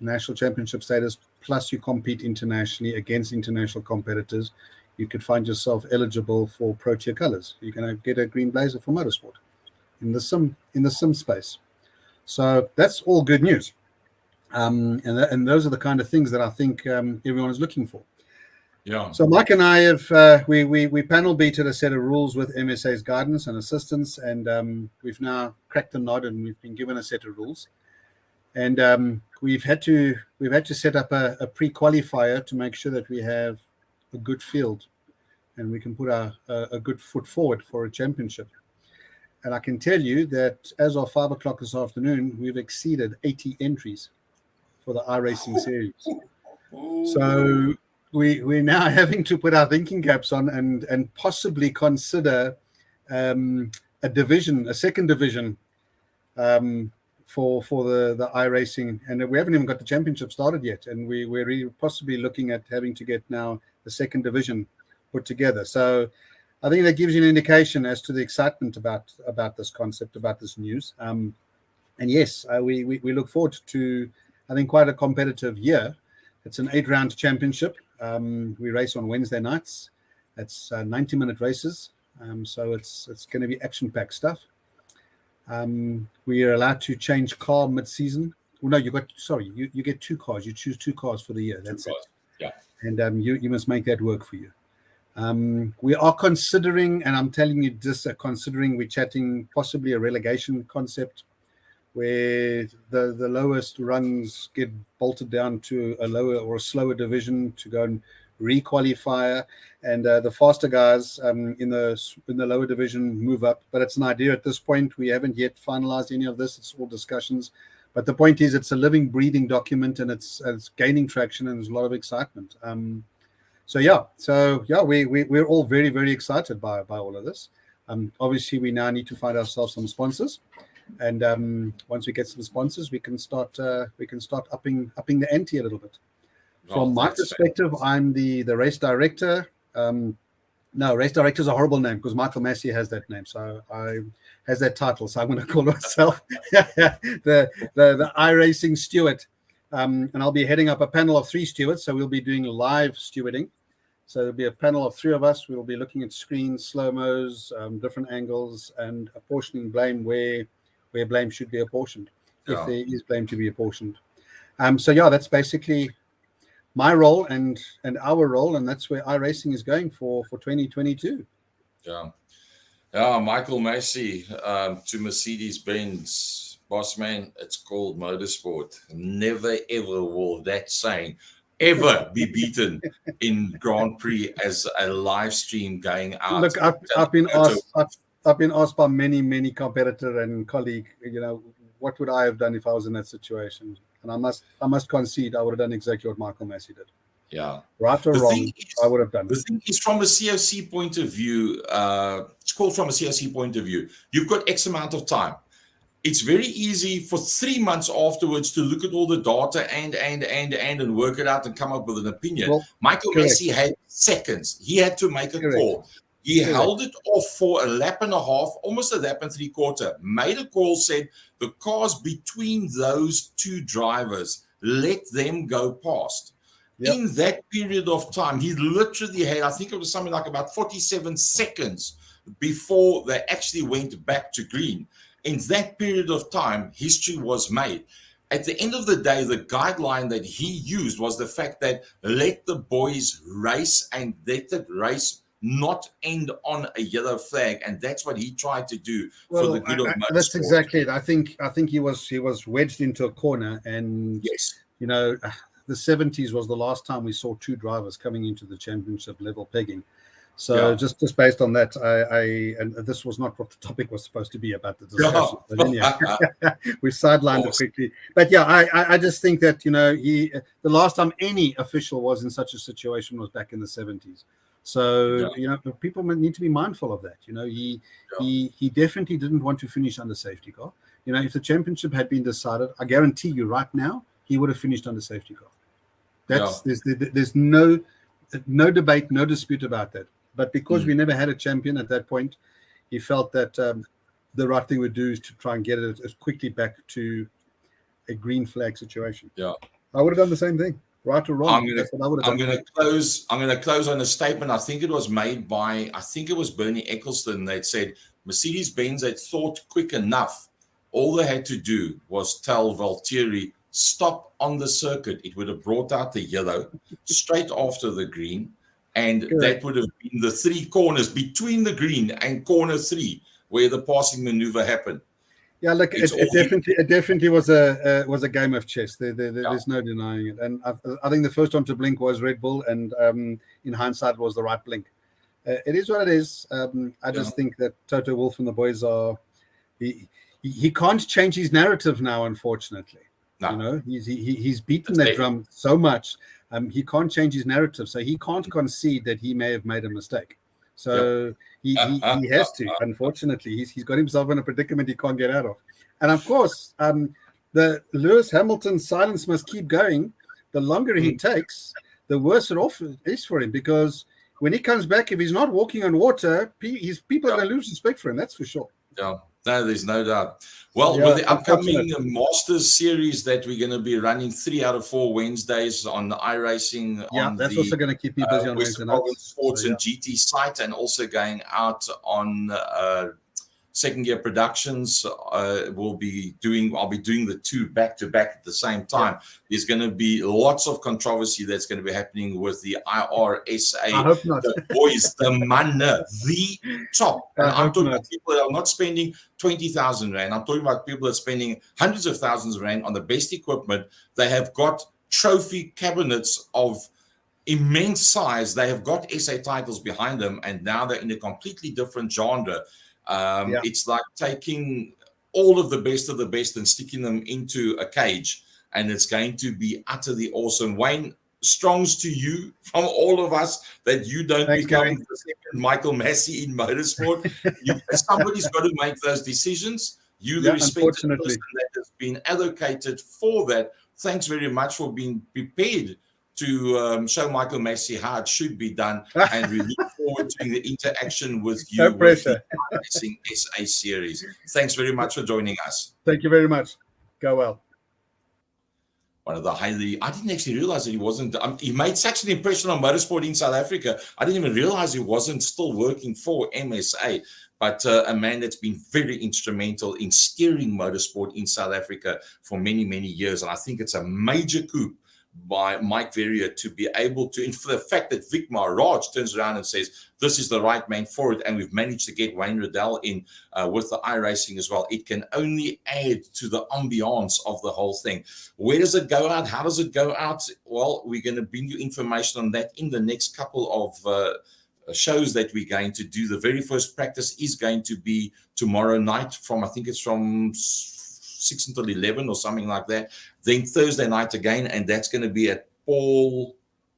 national championship status, plus you compete internationally against international competitors, you could find yourself eligible for Protea colors. You're going to get a green blazer for motorsport in the sim space. So that's all good news. And those are the kind of things that I think everyone is looking for. Yeah. So Mike and I have we panel beated a set of rules with MSA's guidance and assistance, and we've now cracked the nod and we've been given a set of rules. And we've had to set up a pre-qualifier to make sure that we have a good field and we can put a good foot forward for a championship. And I can tell you that as of 5 o'clock this afternoon, we've exceeded 80 entries for the iRacing series. So we're now having to put our thinking caps on and possibly consider a division, a second division for the iRacing. And we haven't even got the championship started yet. And we're possibly looking at having to get now the second division put together. So I think that gives you an indication as to the excitement about this concept, about this news. And yes, we look forward to, I think, quite a competitive year. It's an 8-round championship. We race on Wednesday nights. It's 90-minute races. So it's going to be action-packed stuff. We are allowed to change car mid-season. Well, no, you get 2 cars. You choose 2 cars for the year. That's it. Yeah. And you must make that work for you. We are considering, and I'm telling you this, considering we're chatting possibly a relegation concept where the lowest rungs get bolted down to a lower or a slower division to go and re-qualifier, and the faster guys in the lower division move up. But it's an idea at this point. We haven't yet finalized any of this. It's all discussions. But the point is, it's a living, breathing document, and it's gaining traction, and there's a lot of excitement. We're all very, very excited by all of this. Obviously, we now need to find ourselves some sponsors, and once we get some sponsors, we can start upping the ante a little bit. From my perspective, I'm the race director. No, race director is a horrible name because Michael Massey has that name, so I has that title. So I'm going to call myself the iRacing steward. And I'll be heading up a panel of 3 stewards, so we'll be doing live stewarding. So there'll be a panel of 3 of us. We'll be looking at screens, slow-mos, different angles, and apportioning blame where blame should be apportioned, if there is blame to be apportioned. That's basically my role and our role, and that's where iRacing is going for 2022. Yeah, Michael Massey to Mercedes-Benz. Boss man, it's called motorsport. Never ever will that saying ever be beaten in Grand Prix as a live stream going out. Look, I've been asked by many competitor and colleague, what would I have done if I was in that situation? And I must concede, I would have done exactly what Michael Massey did. Yeah. Right or wrong, I would have done it. The thing is, from a COC point of view, it's called from a COC point of view. You've got X amount of time. It's very easy for 3 months afterwards to look at all the data and work it out and come up with an opinion. Well, Michael Massey had seconds. He had to make a call. He held it off for a lap and a half, almost a lap and 3/4. Made a call, said the cars between those 2 drivers, let them go past. Yep. In that period of time, he literally had, I think it was something like about 47 seconds before they actually went back to green. In that period of time, history was made. At the end of the day, the guideline that he used was the fact that let the boys race and let the race not end on a yellow flag, and that's what he tried to do for the good of motorsport. That's exactly it. I think he was wedged into a corner, and yes, the 70s was the last time we saw 2 drivers coming into the championship level pegging. So Yeah. just based on that, and this was not what the topic was supposed to be about the discussion. But anyhow, we sidelined it quickly. But yeah, I just think that the last time any official was in such a situation was back in the 70s. So people need to be mindful of that. He definitely didn't want to finish under safety car. If the championship had been decided, I guarantee you right now he would have finished under safety car. There's no debate, no dispute about that. But because we never had a champion at that point, he felt that the right thing would do is to try and get it as quickly back to a green flag situation. Yeah, I would have done the same thing, right or wrong. I'm going to close on a statement. I think it was made by Bernie Ecclestone that said Mercedes-Benz had thought quick enough. All they had to do was tell Valtteri, stop on the circuit. It would have brought out the yellow straight after the green. And that would have been the 3 corners between the green and corner 3 where the passing maneuver happened. Yeah, look, it definitely was a game of chess. There's no denying it. And I think the first one to blink was Red Bull, and in hindsight was the right blink. It is what it is. I just think that Toto Wolff and the boys are he can't change his narrative now, unfortunately. No. He's beaten that drum so much. He can't change his narrative, so he can't concede that he may have made a mistake. So he has to. Unfortunately, he's got himself in a predicament he can't get out of. And of course, the Lewis Hamilton silence must keep going. The longer he takes, the worse it off is for him, because when he comes back, if he's not walking on water, his people are going to lose respect for him. That's for sure. Yeah. No, there's no doubt. Well, with the upcoming Masters series that we're going to be running 3 out of 4 Wednesdays on iRacing, that's also going to keep you busy on Western Province Sports and GT site, and also going out on Second Gear Productions. I'll be doing the 2 back to back at the same time. There's going to be lots of controversy that's going to be happening with the IRSA. I hope not. The boys, the man, the top. And I'm talking about people that are not spending 20,000 Rand. I'm talking about people that are spending hundreds of thousands of Rand on the best equipment. They have got trophy cabinets of immense size. They have got SA titles behind them, and now they're in a completely different genre. It's like taking all of the best and sticking them into a cage, and it's going to be utterly awesome. Wayne, strongs to you from all of us that you don't become the second Michael Massey in motorsport. Somebody's got to make those decisions. You, the respected person that has been allocated for that, thanks very much for being prepared to show Michael Massey how it should be done, and we look forward to the interaction with you with the Racing SA series. Thanks very much for joining us. Thank you very much. Go well. One of the I didn't actually realize that he wasn't. He made such an impression on motorsport in South Africa. I didn't even realize he wasn't still working for MSA. But a man that's been very instrumental in steering motorsport in South Africa for many, many years. And I think it's a major coup by Mike Verrier to be able to, and for the fact that Vic Maharaj turns around and says, this is the right man for it, and we've managed to get Wayne Riddell in with the iRacing as well. It can only add to the ambiance of the whole thing. Where does it go out? How does it go out? Well, we're going to bring you information on that in the next couple of shows that we're going to do. The very first practice is going to be tomorrow night from 6 until 11 or something like that. Then Thursday night again, and that's going to be at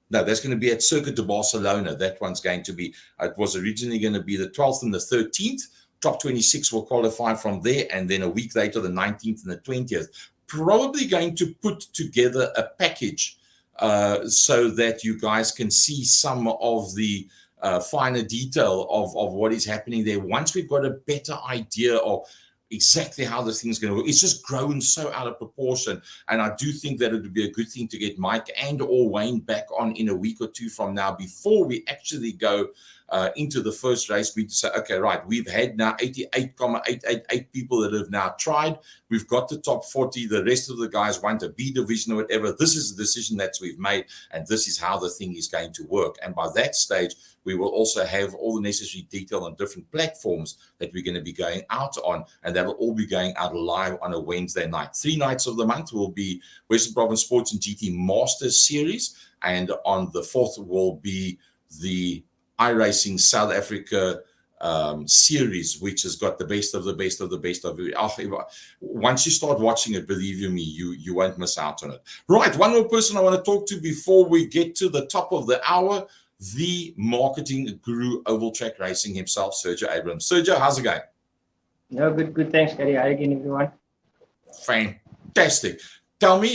that's going to be at Circuit de Barcelona. That one's going to be, it was originally going to be the 12th and the 13th. Top 26 will qualify from there, and then a week later, the 19th and the 20th. Probably going to put together a package so that you guys can see some of the finer detail of what is happening there. Once we've got a better idea of exactly how this thing's going to work. It's just grown so out of proportion, and I do think that it would be a good thing to get Mike and or Wayne back on in a week or two from now before we actually go into the first race. We say, okay, right, we've had now 88,888 people that have now tried. We've got the top 40. The rest of the guys want a B division or whatever. This is the decision that we've made, and this is how the thing is going to work. And by that stage, we will also have all the necessary detail on different platforms that we're going to be going out on, and that will all be going out live on a Wednesday night. 3 nights of the month will be Western Province Sports and GT Masters Series, and on the 4th will be the iRacing South Africa series, which has got the best of the best of the best of it. Once you start watching it, believe you me, you won't miss out on it. Right, one more person I want to talk to before we get to the top of the hour, the marketing guru, Oval Track Racing himself, Sergio Abrams. Sergio, how's it going? No, good. Thanks, Gary. Hi again, everyone. Fantastic. Tell me,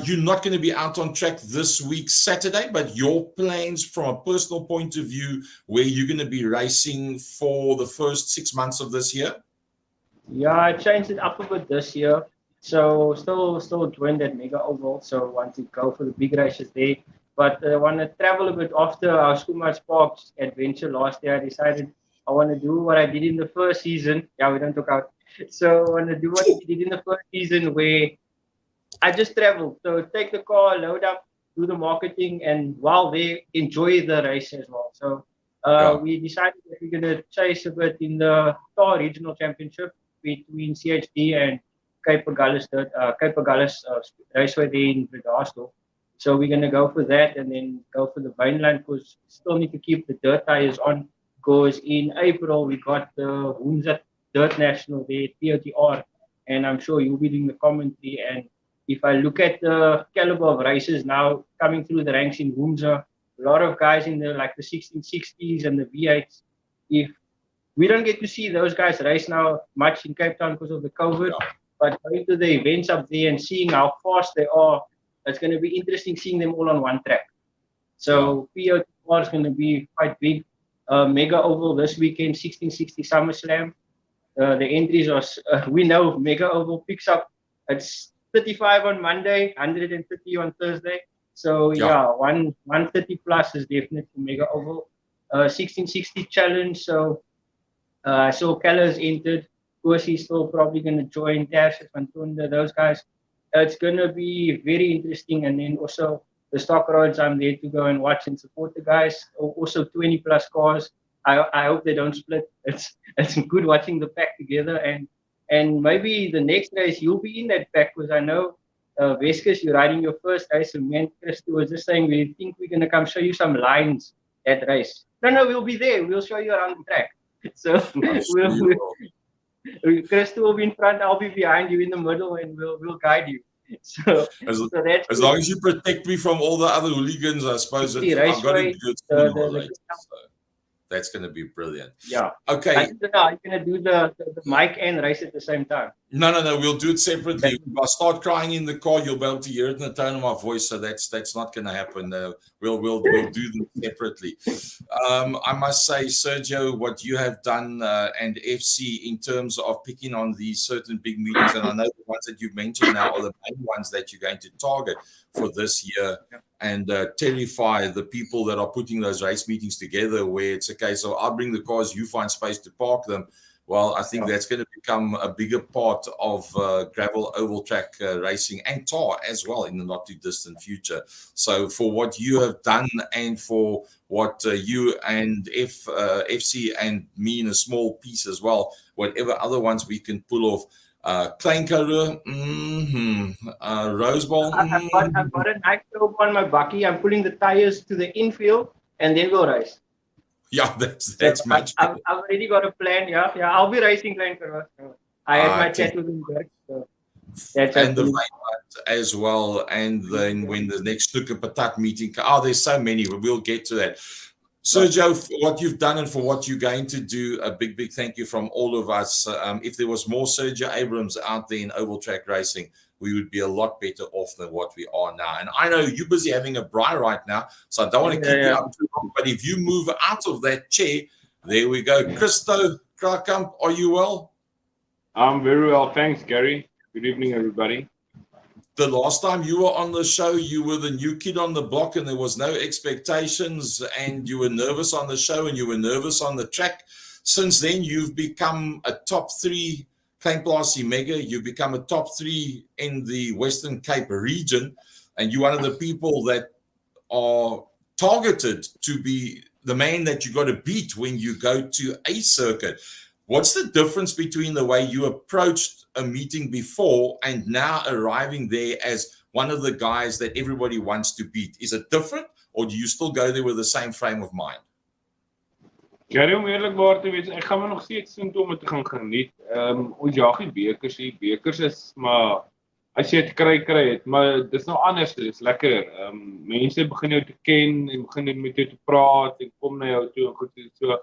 you're not going to be out on track this week, Saturday, but your plans from a personal point of view, where you're going to be racing for the first 6 months of this year? Yeah, I changed it up a bit this year. So still joined that Mega Oval. So I want to go for the big races there. But I want to travel a bit after our Schoolmart Sparks adventure last year. I decided I want to do what I did in the first season. Yeah, we don't talk out. So I want to do what I did in the first season, where I just traveled. So take the car, load up, do the marketing, and while they enjoy the race as well. So we decided that we're going to chase a bit in the Tar Regional Championship between CHD and Cape Agulhas Raceway there in Bredasdorp. So we're going to go for that and then go for the mainline, because we still need to keep the dirt tires on, because in April we got the Hunza Dirt National there, TOTR, and I'm sure you'll be doing the commentary. And if I look at the caliber of races now coming through the ranks in Hunza, a lot of guys in the 1660s and the V8s, if we don't get to see those guys race now much in Cape Town because of the COVID, but going to the events up there and seeing how fast they are, it's going to be interesting seeing them all on one track. So POTR is going to be quite big. Mega Oval this weekend, 1660 SummerSlam. The entries are, we know Mega Oval picks up, it's 35 on Monday, 130 on Thursday. So 130 plus is definitely Mega Oval. 1660 challenge. So I saw Callas entered. Of course, he's still probably going to join Dash and Tunda, those guys. It's going to be very interesting. And then also the stock roads, I'm there to go and watch and support the guys. Also 20 plus cars. I hope they don't split. It's good watching the pack together. And maybe the next race you'll be in that pack, because I know Veskus, you're riding your first race, and me and Christo was just saying we think we're going to come show you some lines at race. No, we'll be there. We'll show you around the track. So Christo will be in front, I'll be behind you in the middle, and we'll guide you. So that's as long as you protect me from all the other hooligans, I suppose I've got to do it. That's going to be brilliant. Yeah. Okay. I don't know, are you going to do the mic and race at the same time? No. We'll do it separately. If I start crying in the car, you'll be able to hear it in the tone of my voice. So that's not going to happen. We'll do them separately. I must say, Sergio, what you have done and FC in terms of picking on these certain big meetings, and I know the ones that you've mentioned now are the main ones that you're going to target for this year. And terrify the people that are putting those race meetings together, where it's a case of I'll bring the cars, you find space to park them. Well, I think that's going to become a bigger part of gravel oval track racing and tar as well in the not too distant future. So for what you have done and for what you and FC and me in a small piece as well, whatever other ones we can pull off, Kleinkaroo, Rose Bowl. I've got a nice rope on my bucky. I'm pulling the tires to the infield, and then we'll race. Yeah, that's much I've already got a plan. Yeah. I'll be racing Kleinkaroo. I had my chat with him. So that's and the Wynand as well. And then when the next Stuka Patak meeting, there's so many, but we'll get to that. Sergio, for what you've done and for what you're going to do, a big thank you from all of us. If there was more Sergio Abrams out there in oval track racing, we would be a lot better off than what we are now. And I know you're busy having a braai right now, so I don't want to keep you up too long. But if you move out of that chair, there we go. Christo Krakamp, are you well? I'm very well, thanks, Gary. Good evening, everybody. The last time you were on the show, you were the new kid on the block and there was no expectations and you were nervous on the show and you were nervous on the track. Since then, you've become a top 3 Klein Plaasie Mega. You've become a top 3 in the Western Cape region. And you're one of the people that are targeted to be the man that you got to beat when you go to a circuit. What's the difference between the way you approached a meeting before and now arriving there as one of the guys that everybody wants to beat? Is it different, or do you still go there with the same frame of mind? Gary, om eerlikwaar te wees, ek gaan maar nog steeds doen om dit te gaan geniet. Ons jag nie bekers nie. Bekers is maar as jy dit kry het, maar dis nou anders, dis lekker. Mense begin jou te ken en begin met jou te praat en kom na jou toe en goed so.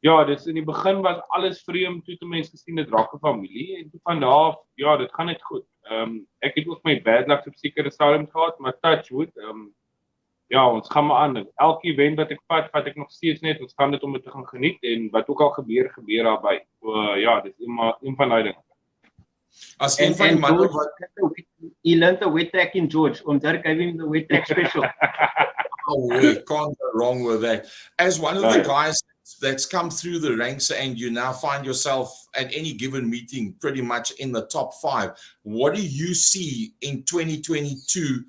Ja, dis in die begin was alles vreemd, toe mense gesien dit raak 'n familie en toe van daar af, ja, dit gaan net goed. Ek het ook my bad luck op sekere stadiums gehad, maar touch wood, ja, ons gaan maar aan. Elke event wat ek vat ek nog steeds net, ons gaan dit om dit te gaan geniet en wat ook al gebeur daarby. So ja, dis een van daai dinge. As een van die manne He learned the wet track in George. Dirk gave him the wet track special. Oh, we can't go wrong with that. As one of the guys that's come through the ranks and you now find yourself at any given meeting pretty much in the top 5, what do you see in 2022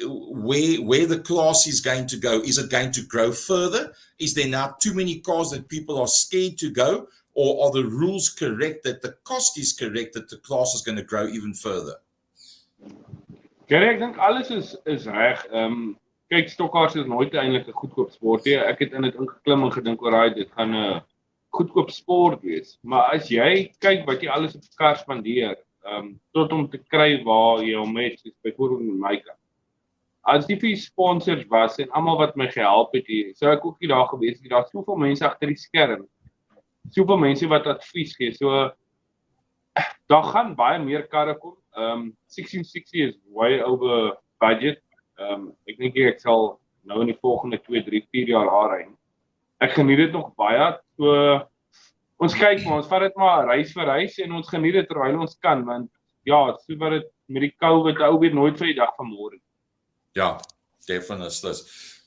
where the class is going to go? Is it going to grow further? Is there now too many cars that people are scared to go? Or are the rules correct, that the cost is correct, that the class is going to grow even further? Gary, ek dink alles is reg. Kyk, stokkaars is nooit eintlik 'n goedkoop sport nie. Ek het in dit ingeklim en gedink oor dit gaan 'n goedkoop sport wees. Maar as jy kyk wat jy alles op kar spandeer, tot om te kry waar jy hom het, soos byvoorbeeld met my kar. As die vir sponsors was en almal wat my gehelp het hier, sou ek ook nie daar gewees het. Daar's soveel mense agter die skerm. Soveel mense wat advies gee. So daar gaan baie meer karre kom. 1660 is way over budget. Ek dink ek sal nou in die volgende 2, 3, 4 jaar aanry. Ek geniet dit nog baie. So ons kyk maar, ons vat dit maar reis vir reis en ons geniet dit terwyl ons kan, want ja, so wat dit met die COVID ou weet nooit vir die dag van môre. Yeah, definitely.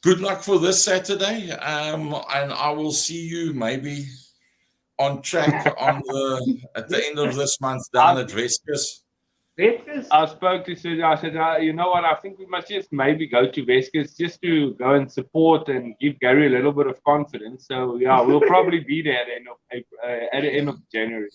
Good luck for this Saturday, and I will see you maybe on track at the end of this month down at Weskus. I spoke to Susie. I said, you know what? I think we must just maybe go to Weskus just to go and support and give Gary a little bit of confidence. So yeah, we'll probably be there at the end of January.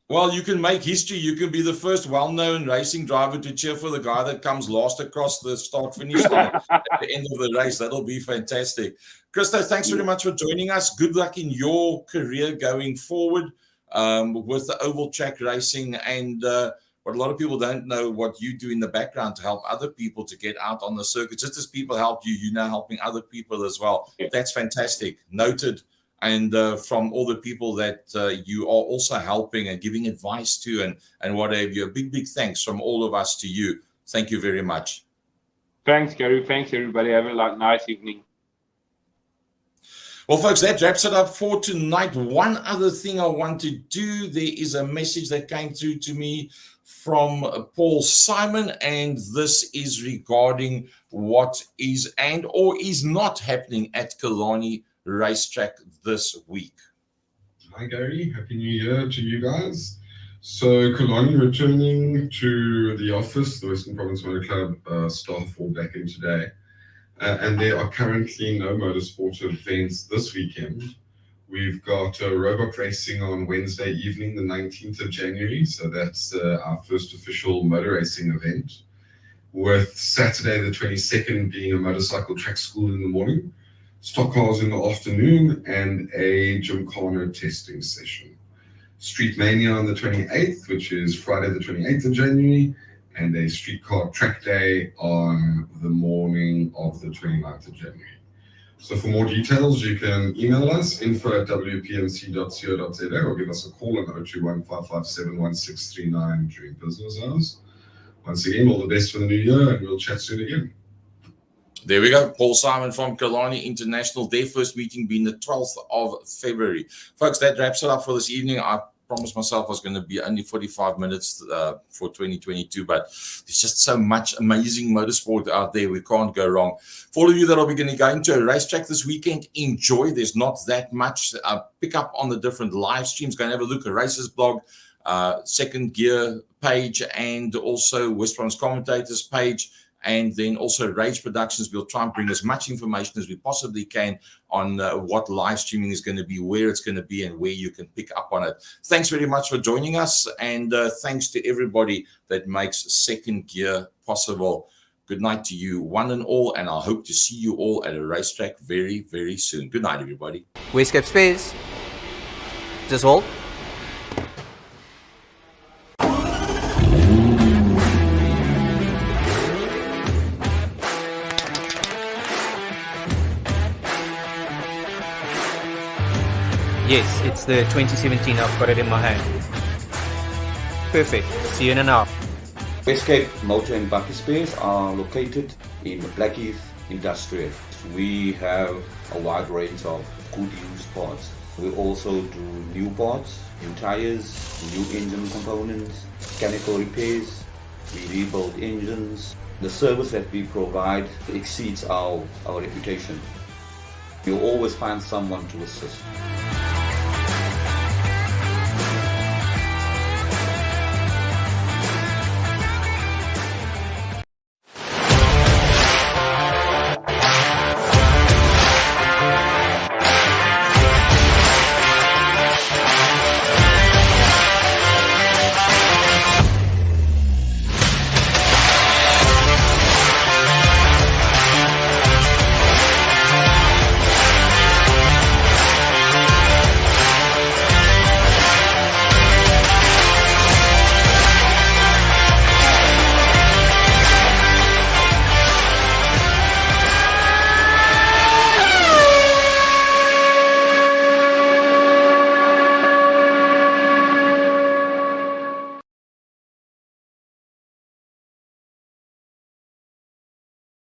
Well, you can make history. You can be the first well-known racing driver to cheer for the guy that comes last across the start-finish line at the end of the race. That'll be fantastic. Christo, thanks very much for joining us. Good luck in your career going forward with the oval track racing. And what a lot of people don't know, what you do in the background to help other people to get out on the circuit. Just as people help you, you're now helping other people as well. That's fantastic. Noted. And from all the people that you are also helping and giving advice to and what have you. A big, big thanks from all of us to you. Thank you very much. Thanks, Gary. Thanks, everybody. Have a nice evening. Well, folks, that wraps it up for tonight. One other thing I want to do, there is a message that came through to me from Paul Simon, and this is regarding what is and or is not happening at Killarney Racetrack this week. Hi Gary, Happy New Year to you guys. So Killarney returning to the office, the Western Province Motor Club staff all back in today. And there are currently no motorsport events this weekend. We've got robot racing on Wednesday evening, the 19th of January. So that's our first official motor racing event. With Saturday the 22nd being a motorcycle track school in the morning, stock cars in the afternoon, and a Gymkhana testing session. Street Mania on the 28th, which is Friday the 28th of January, and a streetcar track day on the morning of the 29th of January. So for more details, you can email us info@wpmc.co.za or give us a call on 021 557 1639 during business hours. Once again, all the best for the new year, and we'll chat soon again. There we go. Paul Simon from Killarney International. Their first meeting being the 12th of February. Folks, that wraps it up for this evening. I promised myself I was going to be only 45 minutes for 2022, but there's just so much amazing motorsport out there. We can't go wrong. For all of you that are going to go into a racetrack this weekend, enjoy. There's not that much. Pick up on the different live streams. Go and have a look at Racers Blog, Second Gear page, and also West Province Commentators page. And then also Rage Productions. We'll try and bring as much information as we possibly can on what live streaming is going to be, where it's going to be, and where you can pick up on it. Thanks very much for joining us, and thanks to everybody that makes Second Gear possible. Good night to you, one and all, and I hope to see you all at a racetrack very, very soon. Good night, everybody. Westcape Space. Just hold. Yes, it's the 2017. I've got it in my hand. Perfect. See you in an hour. Westcape Motor and Bucky Spares are located in Blackheath Industrial. We have a wide range of good used parts. We also do new parts, new tires, new engine components, mechanical repairs. We rebuild engines. The service that we provide exceeds our reputation. You'll always find someone to assist.